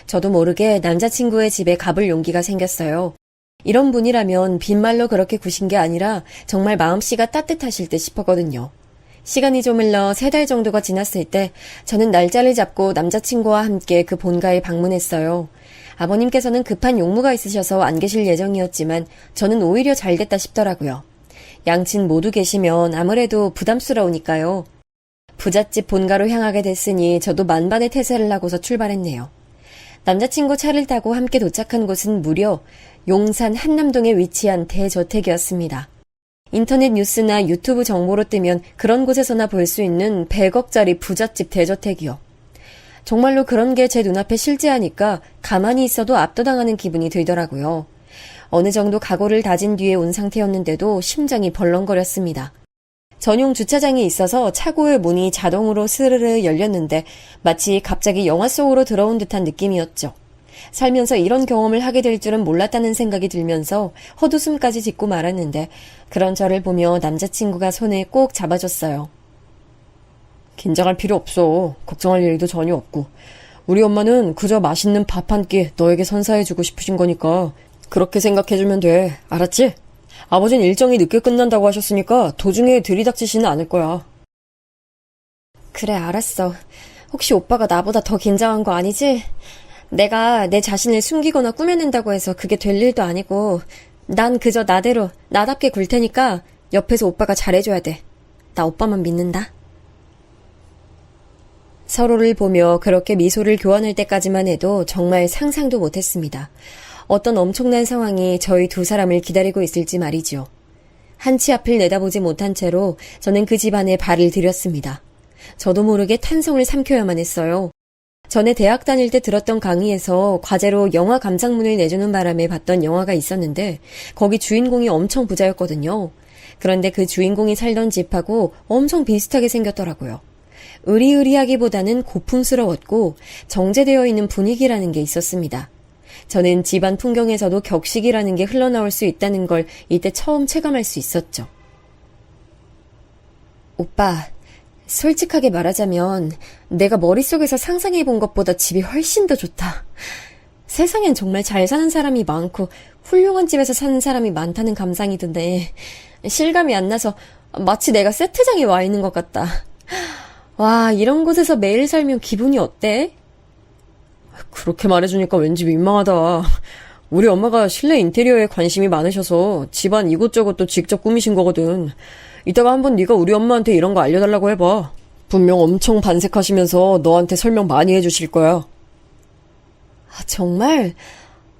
저도 모르게 남자친구의 집에 가볼 용기가 생겼어요. 이런 분이라면 빈말로 그렇게 구신 게 아니라 정말 마음씨가 따뜻하실 듯 싶었거든요. 시간이 좀 흘러 3달 정도가 지났을 때 저는 날짜를 잡고 남자친구와 함께 그 본가에 방문했어요. 아버님께서는 급한 용무가 있으셔서 안 계실 예정이었지만 저는 오히려 잘 됐다 싶더라고요. 양친 모두 계시면 아무래도 부담스러우니까요. 부잣집 본가로 향하게 됐으니 저도 만반의 태세를 하고서 출발했네요. 남자친구 차를 타고 함께 도착한 곳은 무려 용산 한남동에 위치한 대저택이었습니다. 인터넷 뉴스나 유튜브 정보로 뜨면 그런 곳에서나 볼 수 있는 100억짜리 부잣집 대저택이요. 정말로 그런 게 제 눈앞에 실제하니까 가만히 있어도 압도당하는 기분이 들더라고요. 어느 정도 각오를 다진 뒤에 온 상태였는데도 심장이 벌렁거렸습니다. 전용 주차장이 있어서 차고의 문이 자동으로 스르르 열렸는데 마치 갑자기 영화 속으로 들어온 듯한 느낌이었죠. 살면서 이런 경험을 하게 될 줄은 몰랐다는 생각이 들면서 헛웃음까지 짓고 말았는데 그런 저를 보며 남자친구가 손을 꼭 잡아줬어요. 긴장할 필요 없어. 걱정할 일도 전혀 없고. 우리 엄마는 그저 맛있는 밥 한 끼 너에게 선사해주고 싶으신 거니까 그렇게 생각해주면 돼. 알았지? 아버진 일정이 늦게 끝난다고 하셨으니까 도중에 들이닥치지는 않을 거야. 그래, 알았어. 혹시 오빠가 나보다 더 긴장한 거 아니지? 내가 내 자신을 숨기거나 꾸며낸다고 해서 그게 될 일도 아니고 난 그저 나대로 나답게 굴 테니까 옆에서 오빠가 잘해줘야 돼. 나 오빠만 믿는다. 서로를 보며 그렇게 미소를 교환할 때까지만 해도 정말 상상도 못했습니다. 어떤 엄청난 상황이 저희 두 사람을 기다리고 있을지 말이죠. 한치 앞을 내다보지 못한 채로 저는 그 집안에 발을 들였습니다. 저도 모르게 탄성을 삼켜야만 했어요. 전에 대학 다닐 때 들었던 강의에서 과제로 영화 감상문을 내주는 바람에 봤던 영화가 있었는데 거기 주인공이 엄청 부자였거든요. 그런데 그 주인공이 살던 집하고 엄청 비슷하게 생겼더라고요. 으리으리하기보다는 고풍스러웠고 정제되어 있는 분위기라는 게 있었습니다. 저는 집안 풍경에서도 격식이라는 게 흘러나올 수 있다는 걸 이때 처음 체감할 수 있었죠. 오빠, 솔직하게 말하자면 내가 머릿속에서 상상해본 것보다 집이 훨씬 더 좋다. 세상엔 정말 잘 사는 사람이 많고 훌륭한 집에서 사는 사람이 많다는 감상이 드네. 실감이 안 나서 마치 내가 세트장에 와 있는 것 같다. 와, 이런 곳에서 매일 살면 기분이 어때? 그렇게 말해주니까 왠지 민망하다. 우리 엄마가 실내 인테리어에 관심이 많으셔서 집안 이곳저곳도 직접 꾸미신 거거든. 이따가 한번 네가 우리 엄마한테 이런 거 알려달라고 해봐. 분명 엄청 반색하시면서 너한테 설명 많이 해주실 거야. 아, 정말?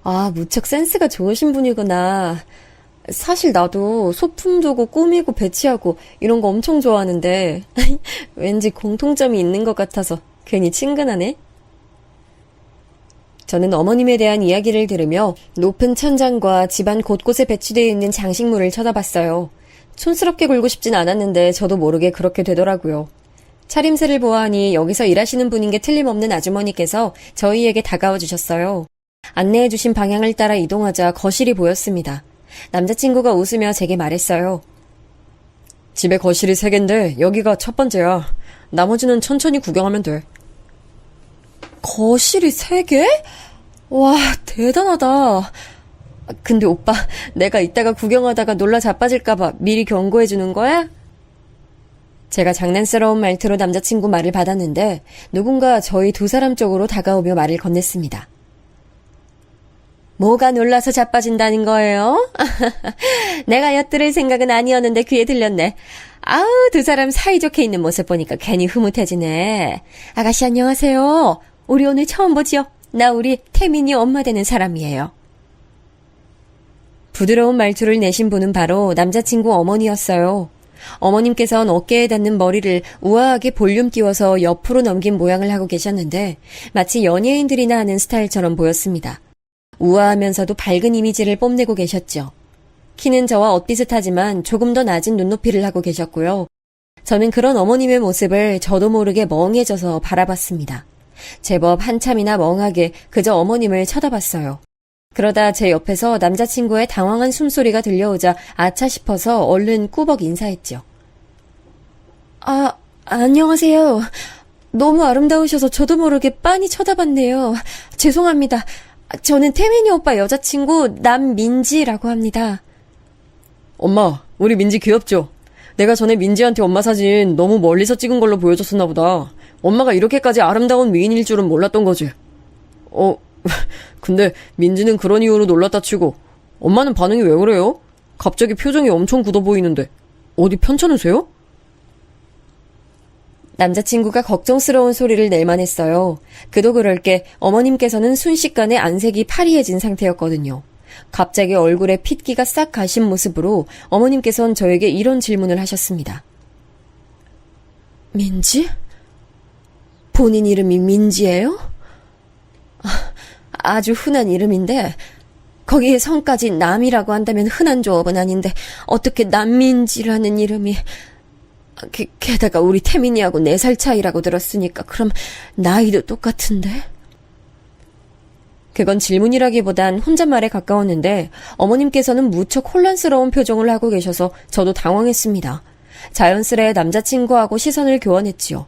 아, 무척 센스가 좋으신 분이구나. 사실 나도 소품 두고 꾸미고 배치하고 이런 거 엄청 좋아하는데 왠지 공통점이 있는 것 같아서 괜히 친근하네. 저는 어머님에 대한 이야기를 들으며 높은 천장과 집안 곳곳에 배치되어 있는 장식물을 쳐다봤어요. 촌스럽게 굴고 싶진 않았는데 저도 모르게 그렇게 되더라고요. 차림새를 보아하니 여기서 일하시는 분인 게 틀림없는 아주머니께서 저희에게 다가와 주셨어요. 안내해 주신 방향을 따라 이동하자 거실이 보였습니다. 남자친구가 웃으며 제게 말했어요. 집에 거실이 3개인데 여기가 첫 번째야. 나머지는 천천히 구경하면 돼. 거실이 3개? 와, 대단하다. 근데 오빠, 내가 이따가 구경하다가 놀라 자빠질까봐 미리 경고해 주는 거야? 제가 장난스러운 말투로 남자친구 말을 받았는데 누군가 저희 두 사람 쪽으로 다가오며 말을 건넸습니다. 뭐가 놀라서 자빠진다는 거예요? 내가 엿들을 생각은 아니었는데 귀에 들렸네. 아우, 두 사람 사이좋게 있는 모습 보니까 괜히 흐뭇해지네. 아가씨 안녕하세요. 우리 오늘 처음 보지요? 나 우리 태민이 엄마 되는 사람이에요. 부드러운 말투를 내신 분은 바로 남자친구 어머니였어요. 어머님께서는 어깨에 닿는 머리를 우아하게 볼륨 띄워서 옆으로 넘긴 모양을 하고 계셨는데 마치 연예인들이나 하는 스타일처럼 보였습니다. 우아하면서도 밝은 이미지를 뽐내고 계셨죠. 키는 저와 엇비슷하지만 조금 더 낮은 눈높이를 하고 계셨고요. 저는 그런 어머님의 모습을 저도 모르게 멍해져서 바라봤습니다. 제법 한참이나 멍하게 그저 어머님을 쳐다봤어요. 그러다 제 옆에서 남자친구의 당황한 숨소리가 들려오자 아차 싶어서 얼른 꾸벅 인사했죠. 아, 안녕하세요. 너무 아름다우셔서 저도 모르게 빤히 쳐다봤네요. 죄송합니다. 저는 태민이 오빠 여자친구 남민지라고 합니다. 엄마, 우리 민지 귀엽죠? 내가 전에 민지한테 엄마 사진 너무 멀리서 찍은 걸로 보여줬었나 보다. 엄마가 이렇게까지 아름다운 미인일 줄은 몰랐던 거지. 근데 민지는 그런 이유로 놀랐다 치고 엄마는 반응이 왜 그래요? 갑자기 표정이 엄청 굳어 보이는데 어디 편찮으세요? 남자친구가 걱정스러운 소리를 낼만 했어요. 그도 그럴 게 어머님께서는 순식간에 안색이 파리해진 상태였거든요. 갑자기 얼굴에 핏기가 싹 가신 모습으로 어머님께서는 저에게 이런 질문을 하셨습니다. 민지? 본인 이름이 민지예요? 아주 흔한 이름인데 거기에 성까지 남이라고 한다면 흔한 조업은 아닌데 어떻게 남민지라는 이름이... 게다가 우리 태민이하고 4살 차이라고 들었으니까 그럼 나이도 똑같은데? 그건 질문이라기보단 혼잣말에 가까웠는데 어머님께서는 무척 혼란스러운 표정을 하고 계셔서 저도 당황했습니다. 자연스레 남자친구하고 시선을 교환했지요.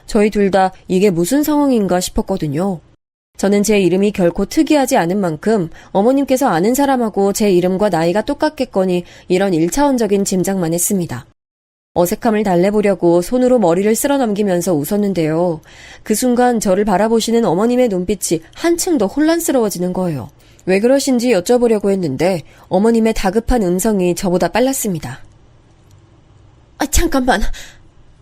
저희 둘 다 이게 무슨 상황인가 싶었거든요. 저는 제 이름이 결코 특이하지 않은 만큼 어머님께서 아는 사람하고 제 이름과 나이가 똑같겠거니 이런 1차원적인 짐작만 했습니다. 어색함을 달래보려고 손으로 머리를 쓸어 넘기면서 웃었는데요. 그 순간 저를 바라보시는 어머님의 눈빛이 한층 더 혼란스러워지는 거예요. 왜 그러신지 여쭤보려고 했는데 어머님의 다급한 음성이 저보다 빨랐습니다. 잠깐만.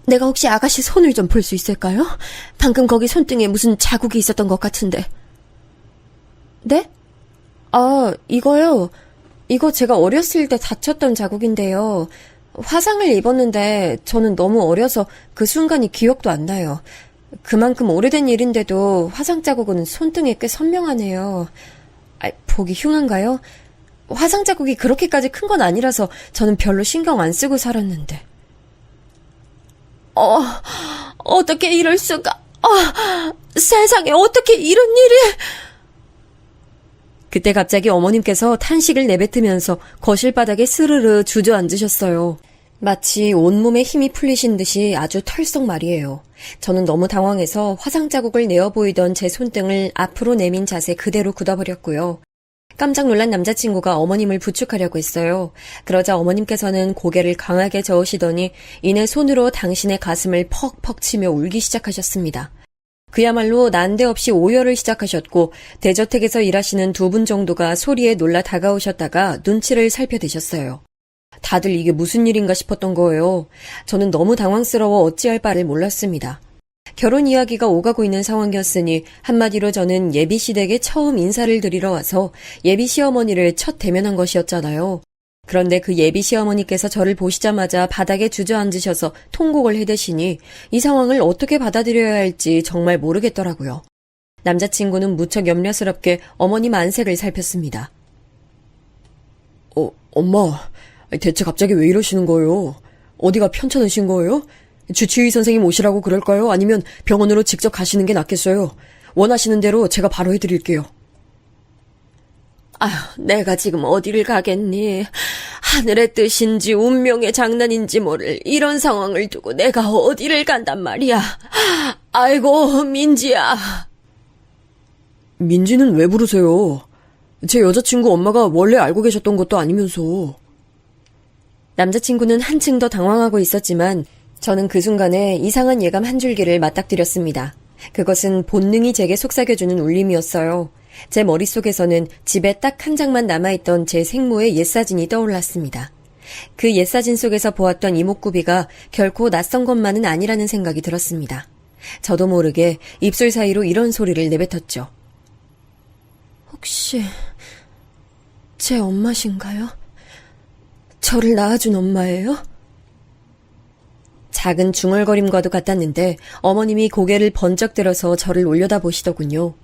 내가 혹시 아가씨 손을 좀 볼 수 있을까요? 방금 거기 손등에 무슨 자국이 있었던 것 같은데. 네? 이거요. 이거 제가 어렸을 때 다쳤던 자국인데요. 화상을 입었는데 저는 너무 어려서 그 순간이 기억도 안 나요. 그만큼 오래된 일인데도 화상 자국은 손등에 꽤 선명하네요. 보기 흉한가요? 화상 자국이 그렇게까지 큰 건 아니라서 저는 별로 신경 안 쓰고 살았는데. 어떻게 이럴 수가. 세상에 어떻게 이런 일이. 그때 갑자기 어머님께서 탄식을 내뱉으면서 거실 바닥에 스르르 주저앉으셨어요. 마치 온몸에 힘이 풀리신 듯이 아주 털썩 말이에요. 저는 너무 당황해서 화상 자국을 내어 보이던 제 손등을 앞으로 내민 자세 그대로 굳어버렸고요. 깜짝 놀란 남자친구가 어머님을 부축하려고 했어요. 그러자 어머님께서는 고개를 강하게 저으시더니 이내 손으로 당신의 가슴을 퍽퍽 치며 울기 시작하셨습니다. 그야말로 난데없이 오열을 시작하셨고 대저택에서 일하시는 2분 정도가 소리에 놀라 다가오셨다가 눈치를 살펴드셨어요. 다들 이게 무슨 일인가 싶었던 거예요. 저는 너무 당황스러워 어찌할 바를 몰랐습니다. 결혼 이야기가 오가고 있는 상황이었으니 한마디로 저는 예비시댁에 처음 인사를 드리러 와서 예비시어머니를 첫 대면한 것이었잖아요. 그런데 그 예비시어머니께서 저를 보시자마자 바닥에 주저앉으셔서 통곡을 해대시니 이 상황을 어떻게 받아들여야 할지 정말 모르겠더라고요. 남자친구는 무척 염려스럽게 어머님 안색을 살폈습니다. 엄마, 대체 갑자기 왜 이러시는 거예요? 어디가 편찮으신 거예요? 주치의 선생님 오시라고 그럴까요? 아니면 병원으로 직접 가시는 게 낫겠어요? 원하시는 대로 제가 바로 해드릴게요. 내가 지금 어디를 가겠니? 하늘의 뜻인지 운명의 장난인지 모를 이런 상황을 두고 내가 어디를 간단 말이야. 아이고, 민지야. 민지는 왜 부르세요? 제 여자친구 엄마가 원래 알고 계셨던 것도 아니면서. 남자친구는 한층 더 당황하고 있었지만 저는 그 순간에 이상한 예감 한 줄기를 맞닥뜨렸습니다. 그것은 본능이 제게 속삭여주는 울림이었어요. 제 머릿속에서는 집에 딱 한 장만 남아있던 제 생모의 옛사진이 떠올랐습니다. 그 옛사진 속에서 보았던 이목구비가 결코 낯선 것만은 아니라는 생각이 들었습니다. 저도 모르게 입술 사이로 이런 소리를 내뱉었죠. 혹시 제 엄마신가요? 저를 낳아준 엄마예요? 작은 중얼거림과도 같았는데 어머님이 고개를 번쩍 들어서 저를 올려다보시더군요.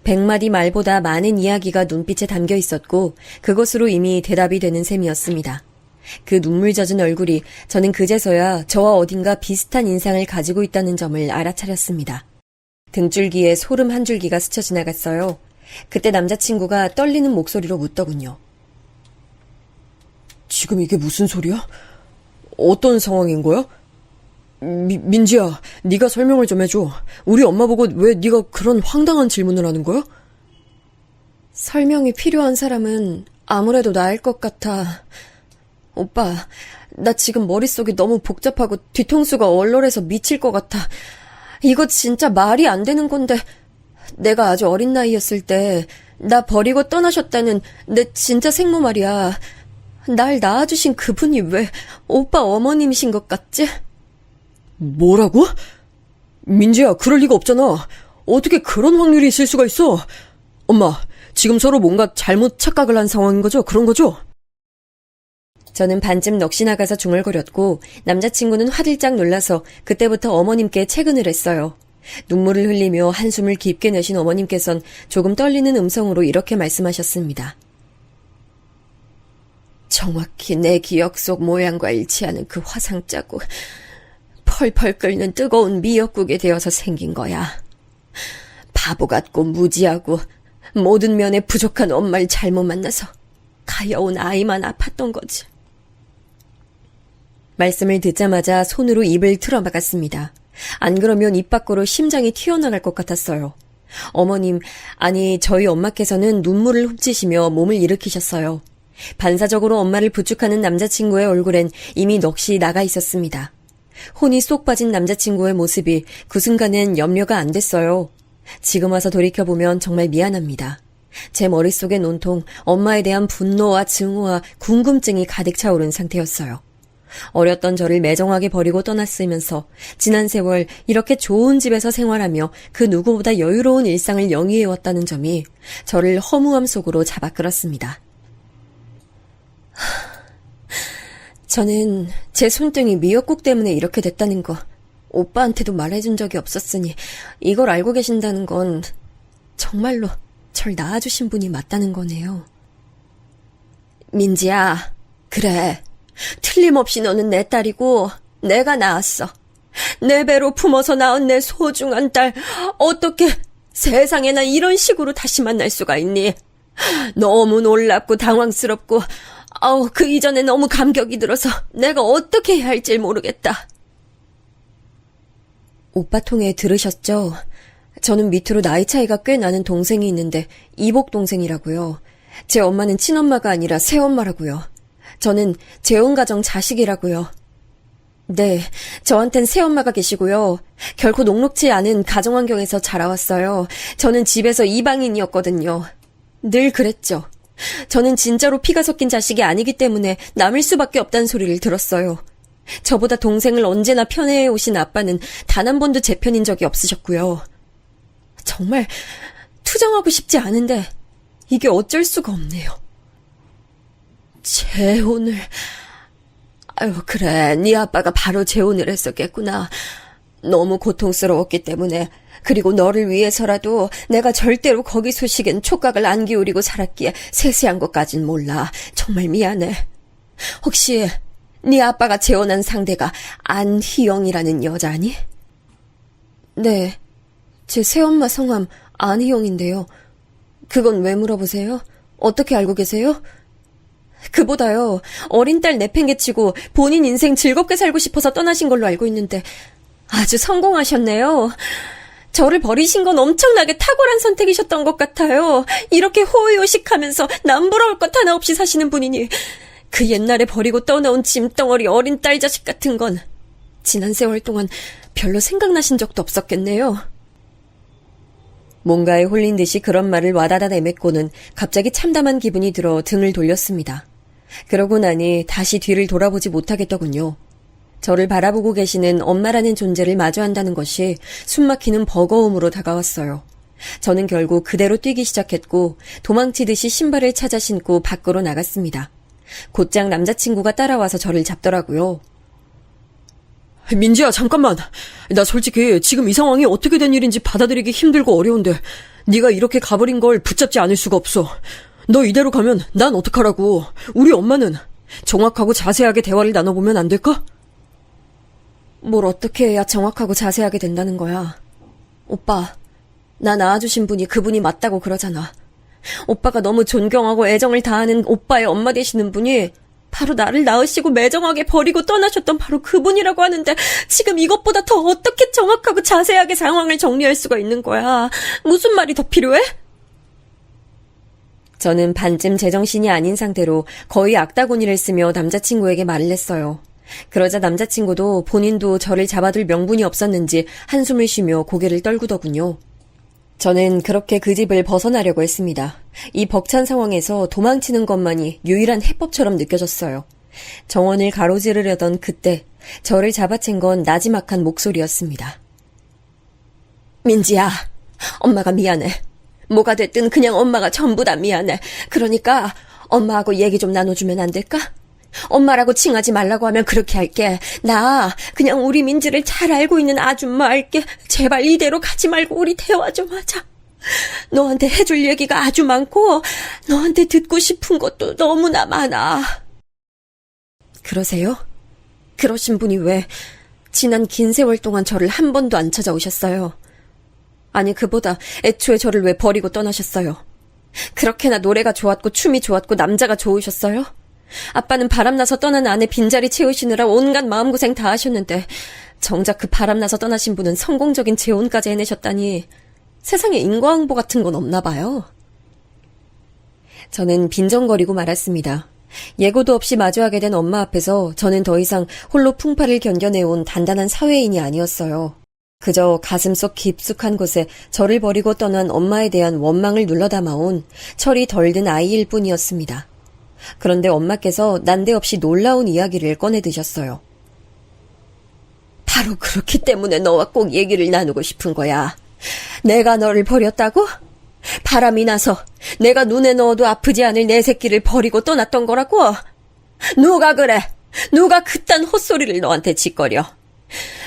100마디 말보다 많은 이야기가 눈빛에 담겨 있었고 그것으로 이미 대답이 되는 셈이었습니다. 그 눈물 젖은 얼굴이 저는 그제서야 저와 어딘가 비슷한 인상을 가지고 있다는 점을 알아차렸습니다. 등줄기에 소름 한 줄기가 스쳐 지나갔어요. 그때 남자친구가 떨리는 목소리로 묻더군요. 지금 이게 무슨 소리야? 어떤 상황인 거야? 민지야, 네가 설명을 좀 해줘. 우리 엄마 보고 왜 네가 그런 황당한 질문을 하는 거야? 설명이 필요한 사람은 아무래도 나일 것 같아. 오빠, 나 지금 머릿속이 너무 복잡하고 뒤통수가 얼얼해서 미칠 것 같아. 이거 진짜 말이 안 되는 건데 내가 아주 어린 나이였을 때 나 버리고 떠나셨다는 내 진짜 생모 말이야. 날 낳아주신 그분이 왜 오빠 어머님이신 것 같지? 뭐라고? 민지야, 그럴 리가 없잖아. 어떻게 그런 확률이 있을 수가 있어? 엄마, 지금 서로 뭔가 잘못 착각을 한 상황인 거죠? 그런 거죠? 저는 반쯤 넋이 나가서 중얼거렸고 남자친구는 화들짝 놀라서 그때부터 어머님께 채근을 했어요. 눈물을 흘리며 한숨을 깊게 내신 어머님께선 조금 떨리는 음성으로 이렇게 말씀하셨습니다. 정확히 내 기억 속 모양과 일치하는 그 화상 자국, 펄펄 끓는 뜨거운 미역국이 되어서 생긴 거야. 바보 같고 무지하고 모든 면에 부족한 엄마를 잘못 만나서 가여운 아이만 아팠던 거지. 말씀을 듣자마자 손으로 입을 틀어막았습니다. 안 그러면 입 밖으로 심장이 튀어나갈 것 같았어요. 어머님, 아니 저희 엄마께서는 눈물을 훔치시며 몸을 일으키셨어요. 반사적으로 엄마를 부축하는 남자친구의 얼굴엔 이미 넋이 나가 있었습니다. 혼이 쏙 빠진 남자친구의 모습이 그 순간엔 염려가 안 됐어요. 지금 와서 돌이켜보면 정말 미안합니다. 제 머릿속엔 온통 엄마에 대한 분노와 증오와 궁금증이 가득 차오른 상태였어요. 어렸던 저를 매정하게 버리고 떠났으면서 지난 세월 이렇게 좋은 집에서 생활하며 그 누구보다 여유로운 일상을 영위해왔다는 점이 저를 허무함 속으로 잡아 끌었습니다. 저는 제 손등이 미역국 때문에 이렇게 됐다는 거 오빠한테도 말해준 적이 없었으니 이걸 알고 계신다는 건 정말로 절 낳아주신 분이 맞다는 거네요. 민지야, 그래. 틀림없이 너는 내 딸이고 내가 낳았어. 내 배로 품어서 낳은 내 소중한 딸, 어떻게 세상에 나 이런 식으로 다시 만날 수가 있니? 너무 놀랍고 당황스럽고 그 이전에 너무 감격이 들어서 내가 어떻게 해야 할지 모르겠다. 오빠 통해 들으셨죠? 저는 밑으로 나이 차이가 꽤 나는 동생이 있는데 이복 동생이라고요. 제 엄마는 친엄마가 아니라 새엄마라고요. 저는 재혼가정 자식이라고요. 네, 저한텐 새엄마가 계시고요. 결코 녹록지 않은 가정환경에서 자라왔어요. 저는 집에서 이방인이었거든요. 늘 그랬죠. 저는 진짜로 피가 섞인 자식이 아니기 때문에 남일 수밖에 없다는 소리를 들었어요. 저보다 동생을 언제나 편애해 오신 아빠는 단 한 번도 제 편인 적이 없으셨고요. 정말 투정하고 싶지 않은데 이게 어쩔 수가 없네요. 재혼을... 그래, 네 아빠가 바로 재혼을 했었겠구나. 너무 고통스러웠기 때문에, 그리고 너를 위해서라도 내가 절대로 거기 소식엔 촉각을 안 기울이고 살았기에 세세한 것까진 몰라. 정말 미안해. 혹시 네 아빠가 재혼한 상대가 안희영이라는 여자니? 네, 제 새엄마 성함 안희영인데요. 그건 왜 물어보세요? 어떻게 알고 계세요? 그보다요, 어린 딸 내팽개치고 본인 인생 즐겁게 살고 싶어서 떠나신 걸로 알고 있는데 아주 성공하셨네요. 저를 버리신 건 엄청나게 탁월한 선택이셨던 것 같아요. 이렇게 호의호식하면서 남부러울 것 하나 없이 사시는 분이니 그 옛날에 버리고 떠나온 짐덩어리 어린 딸 자식 같은 건 지난 세월 동안 별로 생각나신 적도 없었겠네요. 뭔가에 홀린 듯이 그런 말을 와다다 내뱉고는 갑자기 참담한 기분이 들어 등을 돌렸습니다. 그러고 나니 다시 뒤를 돌아보지 못하겠더군요. 저를 바라보고 계시는 엄마라는 존재를 마주한다는 것이 숨막히는 버거움으로 다가왔어요. 저는 결국 그대로 뛰기 시작했고 도망치듯이 신발을 찾아 신고 밖으로 나갔습니다. 곧장 남자친구가 따라와서 저를 잡더라고요. 민지야, 잠깐만. 나 솔직히 지금 이 상황이 어떻게 된 일인지 받아들이기 힘들고 어려운데 네가 이렇게 가버린 걸 붙잡지 않을 수가 없어. 너 이대로 가면 난 어떡하라고. 우리 엄마는 정확하고 자세하게 대화를 나눠보면 안 될까? 뭘 어떻게 해야 정확하고 자세하게 된다는 거야. 오빠, 나 낳아주신 분이 그분이 맞다고 그러잖아. 오빠가 너무 존경하고 애정을 다하는 오빠의 엄마 되시는 분이 바로 나를 낳으시고 매정하게 버리고 떠나셨던 바로 그분이라고 하는데 지금 이것보다 더 어떻게 정확하고 자세하게 상황을 정리할 수가 있는 거야. 무슨 말이 더 필요해? 저는 반쯤 제정신이 아닌 상태로 거의 악다구니를 쓰며 남자친구에게 말을 했어요. 그러자 남자친구도 본인도 저를 잡아둘 명분이 없었는지 한숨을 쉬며 고개를 떨구더군요. 저는 그렇게 그 집을 벗어나려고 했습니다. 이 벅찬 상황에서 도망치는 것만이 유일한 해법처럼 느껴졌어요. 정원을 가로지르려던 그때 저를 잡아챈 건 나지막한 목소리였습니다. 민지야, 엄마가 미안해. 뭐가 됐든 그냥 엄마가 전부 다 미안해. 그러니까 엄마하고 얘기 좀 나눠주면 안 될까? 엄마라고 칭하지 말라고 하면 그렇게 할게. 나 그냥 우리 민지를 잘 알고 있는 아줌마 할게. 제발 이대로 가지 말고 우리 대화 좀 하자. 너한테 해줄 얘기가 아주 많고 너한테 듣고 싶은 것도 너무나 많아. 그러세요? 그러신 분이 왜 지난 긴 세월 동안 저를 한 번도 안 찾아오셨어요? 아니, 그보다 애초에 저를 왜 버리고 떠나셨어요? 그렇게나 노래가 좋았고 춤이 좋았고 남자가 좋으셨어요? 아빠는 바람나서 떠난 아내 빈자리 채우시느라 온갖 마음고생 다 하셨는데 정작 그 바람나서 떠나신 분은 성공적인 재혼까지 해내셨다니 세상에 인과응보 같은 건 없나 봐요. 저는 빈정거리고 말았습니다. 예고도 없이 마주하게 된 엄마 앞에서 저는 더 이상 홀로 풍파를 견뎌내온 단단한 사회인이 아니었어요. 그저 가슴속 깊숙한 곳에 저를 버리고 떠난 엄마에 대한 원망을 눌러담아온 철이 덜 든 아이일 뿐이었습니다. 그런데 엄마께서 난데없이 놀라운 이야기를 꺼내드셨어요. 바로 그렇기 때문에 너와 꼭 얘기를 나누고 싶은 거야. 내가 너를 버렸다고? 바람이 나서 내가 눈에 넣어도 아프지 않을 내 새끼를 버리고 떠났던 거라고? 누가 그래? 누가 그딴 헛소리를 너한테 짓거려?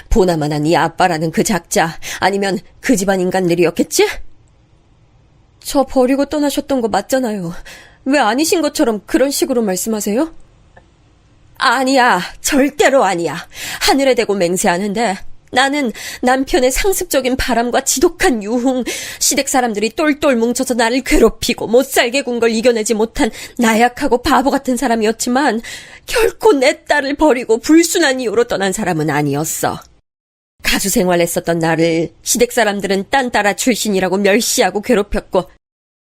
보나마나 네 아빠라는 그 작자 아니면 그 집안 인간들이었겠지? 저 버리고 떠나셨던 거 맞잖아요. 왜 아니신 것처럼 그런 식으로 말씀하세요? 아니야. 절대로 아니야. 하늘에 대고 맹세하는데 나는 남편의 상습적인 바람과 지독한 유흥, 시댁 사람들이 똘똘 뭉쳐서 나를 괴롭히고 못살게 군 걸 이겨내지 못한 나약하고 바보 같은 사람이었지만 결코 내 딸을 버리고 불순한 이유로 떠난 사람은 아니었어. 가수 생활했었던 나를 시댁 사람들은 딴따라 출신이라고 멸시하고 괴롭혔고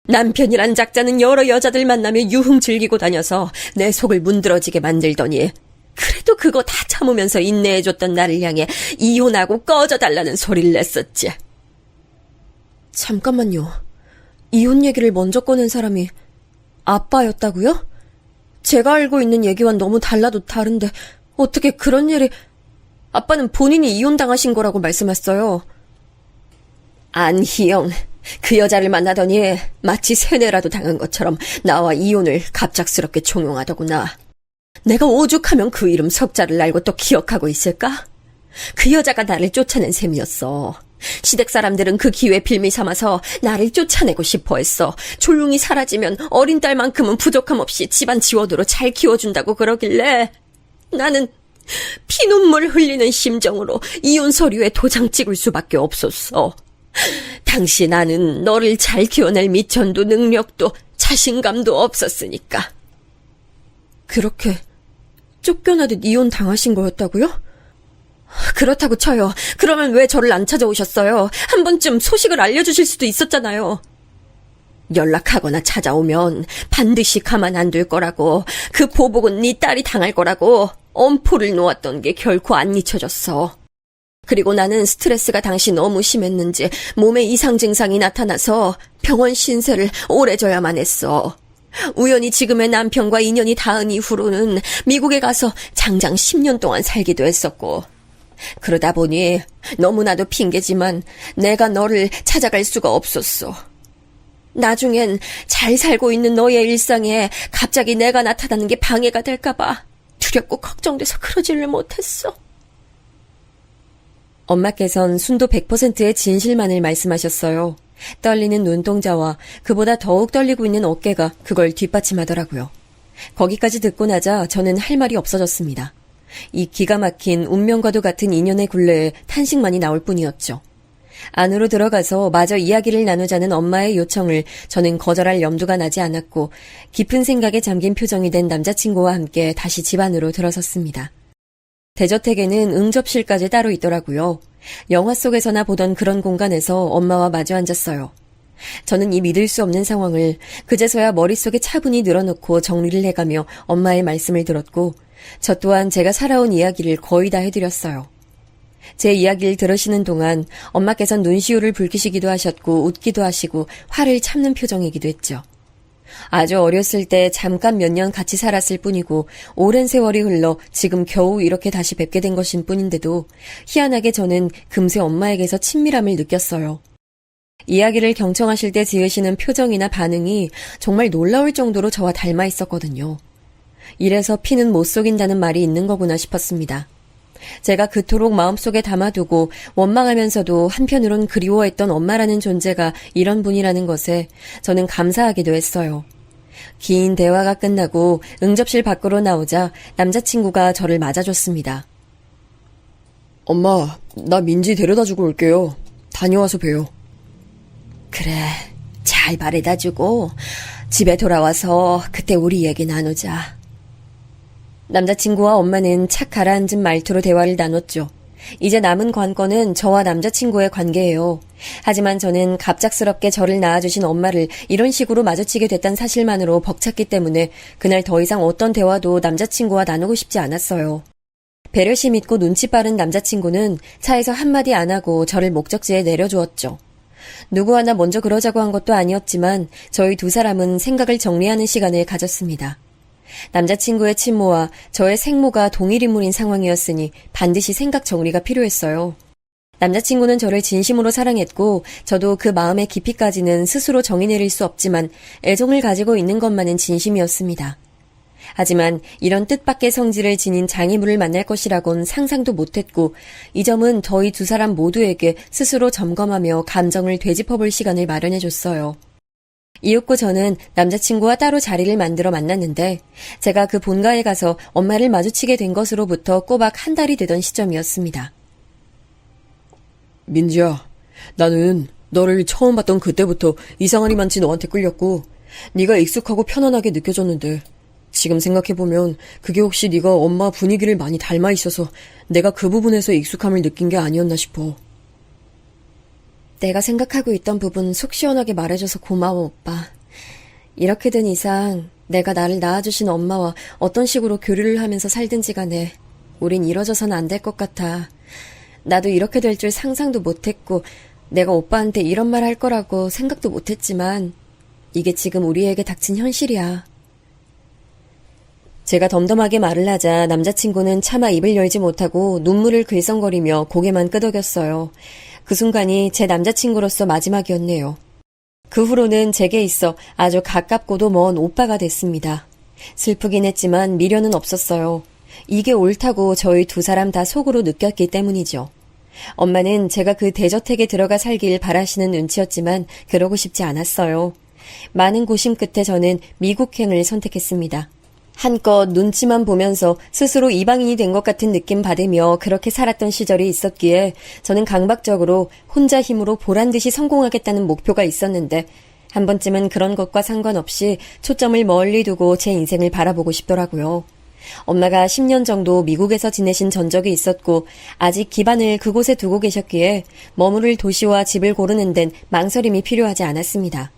남편이란 작자는 여러 여자들 만나며 유흥 즐기고 다녀서 내 속을 문드러지게 만들더니 그래도 그거 다 참으면서 인내해줬던 나를 향해 이혼하고 꺼져달라는 소리를 냈었지. 잠깐만요. 이혼 얘기를 먼저 꺼낸 사람이 아빠였다고요? 제가 알고 있는 얘기와는 너무 달라도 다른데 어떻게 그런 일이... 아빠는 본인이 이혼당하신 거라고 말씀했어요. 안희영, 그 여자를 만나더니 마치 세뇌라도 당한 것처럼 나와 이혼을 갑작스럽게 종용하더구나. 내가 오죽하면 그 이름 석자를 알고 또 기억하고 있을까? 그 여자가 나를 쫓아낸 셈이었어. 시댁 사람들은 그 기회 빌미 삼아서 나를 쫓아내고 싶어 했어. 조용히 사라지면 어린 딸만큼은 부족함 없이 집안 지원으로 잘 키워준다고 그러길래 나는 피눈물 흘리는 심정으로 이혼 서류에 도장 찍을 수밖에 없었어. 당시 나는 너를 잘 키워낼 미천도 능력도 자신감도 없었으니까. 그렇게 쫓겨나듯 이혼 당하신 거였다고요? 그렇다고 쳐요. 그러면 왜 저를 안 찾아오셨어요? 한 번쯤 소식을 알려주실 수도 있었잖아요. 연락하거나 찾아오면 반드시 가만 안 둘 거라고, 그 보복은 네 딸이 당할 거라고 엄포를 놓았던 게 결코 안 잊혀졌어. 그리고 나는 스트레스가 당시 너무 심했는지 몸에 이상 증상이 나타나서 병원 신세를 오래 져야만 했어. 우연히 지금의 남편과 인연이 닿은 이후로는 미국에 가서 장장 10년 동안 살기도 했었고, 그러다 보니 너무나도 핑계지만 내가 너를 찾아갈 수가 없었어. 나중엔 잘 살고 있는 너의 일상에 갑자기 내가 나타나는 게 방해가 될까봐 두렵고 걱정돼서 그러지를 못했어. 엄마께선 순도 100%의 진실만을 말씀하셨어요. 떨리는 눈동자와 그보다 더욱 떨리고 있는 어깨가 그걸 뒷받침하더라고요. 거기까지 듣고 나자 저는 할 말이 없어졌습니다. 이 기가 막힌 운명과도 같은 인연의 굴레에 탄식만이 나올 뿐이었죠. 안으로 들어가서 마저 이야기를 나누자는 엄마의 요청을 저는 거절할 염두가 나지 않았고 깊은 생각에 잠긴 표정이 된 남자친구와 함께 다시 집 안으로 들어섰습니다. 대저택에는 응접실까지 따로 있더라고요. 영화 속에서나 보던 그런 공간에서 엄마와 마주 앉았어요. 저는 이 믿을 수 없는 상황을 그제서야 머릿속에 차분히 늘어놓고 정리를 해가며 엄마의 말씀을 들었고 저 또한 제가 살아온 이야기를 거의 다 해드렸어요. 제 이야기를 들으시는 동안 엄마께선 눈시울을 붉히시기도 하셨고 웃기도 하시고 화를 참는 표정이기도 했죠. 아주 어렸을 때 잠깐 몇 년 같이 살았을 뿐이고 오랜 세월이 흘러 지금 겨우 이렇게 다시 뵙게 된 것인 뿐인데도 희한하게 저는 금세 엄마에게서 친밀함을 느꼈어요. 이야기를 경청하실 때 지으시는 표정이나 반응이 정말 놀라울 정도로 저와 닮아 있었거든요. 이래서 피는 못 속인다는 말이 있는 거구나 싶었습니다. 제가 그토록 마음속에 담아두고 원망하면서도 한편으론 그리워했던 엄마라는 존재가 이런 분이라는 것에 저는 감사하기도 했어요. 긴 대화가 끝나고 응접실 밖으로 나오자 남자친구가 저를 맞아줬습니다. 엄마, 나 민지 데려다주고 올게요. 다녀와서 봬요. 그래, 잘 잘 바래다주고 집에 돌아와서 그때 우리 얘기 나누자. 남자친구와 엄마는 착 가라앉은 말투로 대화를 나눴죠. 이제 남은 관건은 저와 남자친구의 관계예요. 하지만 저는 갑작스럽게 저를 낳아주신 엄마를 이런 식으로 마주치게 됐다는 사실만으로 벅찼기 때문에 그날 더 이상 어떤 대화도 남자친구와 나누고 싶지 않았어요. 배려심 있고 눈치 빠른 남자친구는 차에서 한마디 안 하고 저를 목적지에 내려주었죠. 누구 하나 먼저 그러자고 한 것도 아니었지만 저희 두 사람은 생각을 정리하는 시간을 가졌습니다. 남자친구의 친모와 저의 생모가 동일 인물인 상황이었으니 반드시 생각 정리가 필요했어요. 남자친구는 저를 진심으로 사랑했고 저도 그 마음의 깊이까지는 스스로 정의 내릴 수 없지만 애정을 가지고 있는 것만은 진심이었습니다. 하지만 이런 뜻밖의 성질을 지닌 장애물을 만날 것이라곤 상상도 못했고 이 점은 저희 두 사람 모두에게 스스로 점검하며 감정을 되짚어볼 시간을 마련해줬어요. 이윽고 저는 남자친구와 따로 자리를 만들어 만났는데 제가 그 본가에 가서 엄마를 마주치게 된 것으로부터 꼬박 한 달이 되던 시점이었습니다. 민지야, 나는 너를 처음 봤던 그때부터 이상하니 많지 너한테 끌렸고 네가 익숙하고 편안하게 느껴졌는데 지금 생각해보면 그게 혹시 네가 엄마 분위기를 많이 닮아 있어서 내가 그 부분에서 익숙함을 느낀 게 아니었나 싶어. 내가 생각하고 있던 부분 속 시원하게 말해줘서 고마워, 오빠. 이렇게 된 이상 내가 나를 낳아주신 엄마와 어떤 식으로 교류를 하면서 살든지 간에 우린 이뤄져서는 안 될 것 같아. 나도 이렇게 될 줄 상상도 못했고 내가 오빠한테 이런 말 할 거라고 생각도 못했지만 이게 지금 우리에게 닥친 현실이야. 제가 덤덤하게 말을 하자 남자친구는 차마 입을 열지 못하고 눈물을 글썽거리며 고개만 끄덕였어요. 그 순간이 제 남자친구로서 마지막이었네요. 그 후로는 제게 있어 아주 가깝고도 먼 오빠가 됐습니다. 슬프긴 했지만 미련은 없었어요. 이게 옳다고 저희 두 사람 다 속으로 느꼈기 때문이죠. 엄마는 제가 그 대저택에 들어가 살길 바라시는 눈치였지만 그러고 싶지 않았어요. 많은 고심 끝에 저는 미국행을 선택했습니다. 한껏 눈치만 보면서 스스로 이방인이 된 것 같은 느낌 받으며 그렇게 살았던 시절이 있었기에 저는 강박적으로 혼자 힘으로 보란듯이 성공하겠다는 목표가 있었는데 한 번쯤은 그런 것과 상관없이 초점을 멀리 두고 제 인생을 바라보고 싶더라고요. 엄마가 10년 정도 미국에서 지내신 전적이 있었고 아직 기반을 그곳에 두고 계셨기에 머무를 도시와 집을 고르는 데는 망설임이 필요하지 않았습니다.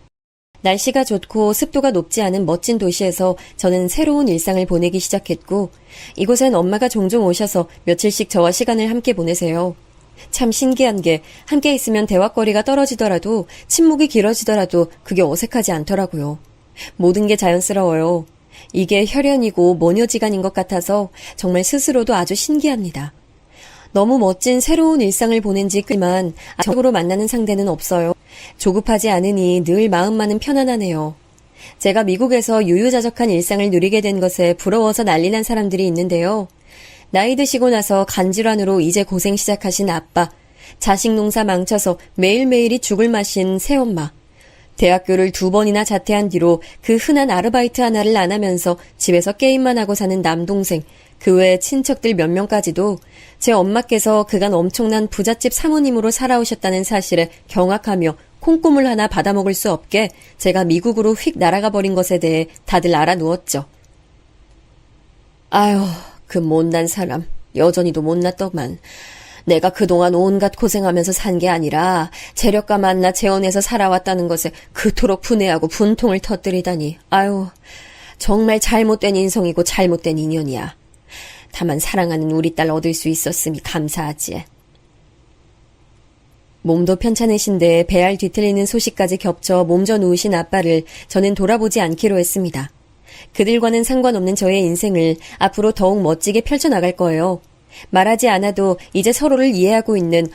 날씨가 좋고 습도가 높지 않은 멋진 도시에서 저는 새로운 일상을 보내기 시작했고 이곳엔 엄마가 종종 오셔서 며칠씩 저와 시간을 함께 보내세요. 참 신기한 게 함께 있으면 대화거리가 떨어지더라도 침묵이 길어지더라도 그게 어색하지 않더라고요. 모든 게 자연스러워요. 이게 혈연이고 모녀지간인 것 같아서 정말 스스로도 아주 신기합니다. 너무 멋진 새로운 일상을 보낸 지 꽤만 적으로 만나는 상대는 없어요. 조급하지 않으니 늘 마음만은 편안하네요. 제가 미국에서 유유자적한 일상을 누리게 된 것에 부러워서 난리난 사람들이 있는데요. 나이 드시고 나서 간질환으로 이제 고생 시작하신 아빠, 자식 농사 망쳐서 매일매일이 죽을 맛인 새엄마, 대학교를 2번이나 자퇴한 뒤로 그 흔한 아르바이트 하나를 안 하면서 집에서 게임만 하고 사는 남동생, 그 외 친척들 몇 명까지도 제 엄마께서 그간 엄청난 부잣집 사모님으로 살아오셨다는 사실에 경악하며 콩고물 하나 받아먹을 수 없게 제가 미국으로 휙 날아가 버린 것에 대해 다들 알아누웠죠. 아유, 그 못난 사람, 여전히도 못났더만. 내가 그동안 온갖 고생하면서 산 게 아니라 재력가 만나 재혼해서 살아왔다는 것에 그토록 분해하고 분통을 터뜨리다니. 아유, 정말 잘못된 인성이고 잘못된 인연이야. 다만 사랑하는 우리 딸 얻을 수 있었음이 감사하지. 몸도 편찮으신데 배알 뒤틀리는 소식까지 겹쳐 몸져 누우신 아빠를 저는 돌아보지 않기로 했습니다. 그들과는 상관없는 저의 인생을 앞으로 더욱 멋지게 펼쳐나갈 거예요. 말하지 않아도 이제 서로를 이해하고 있는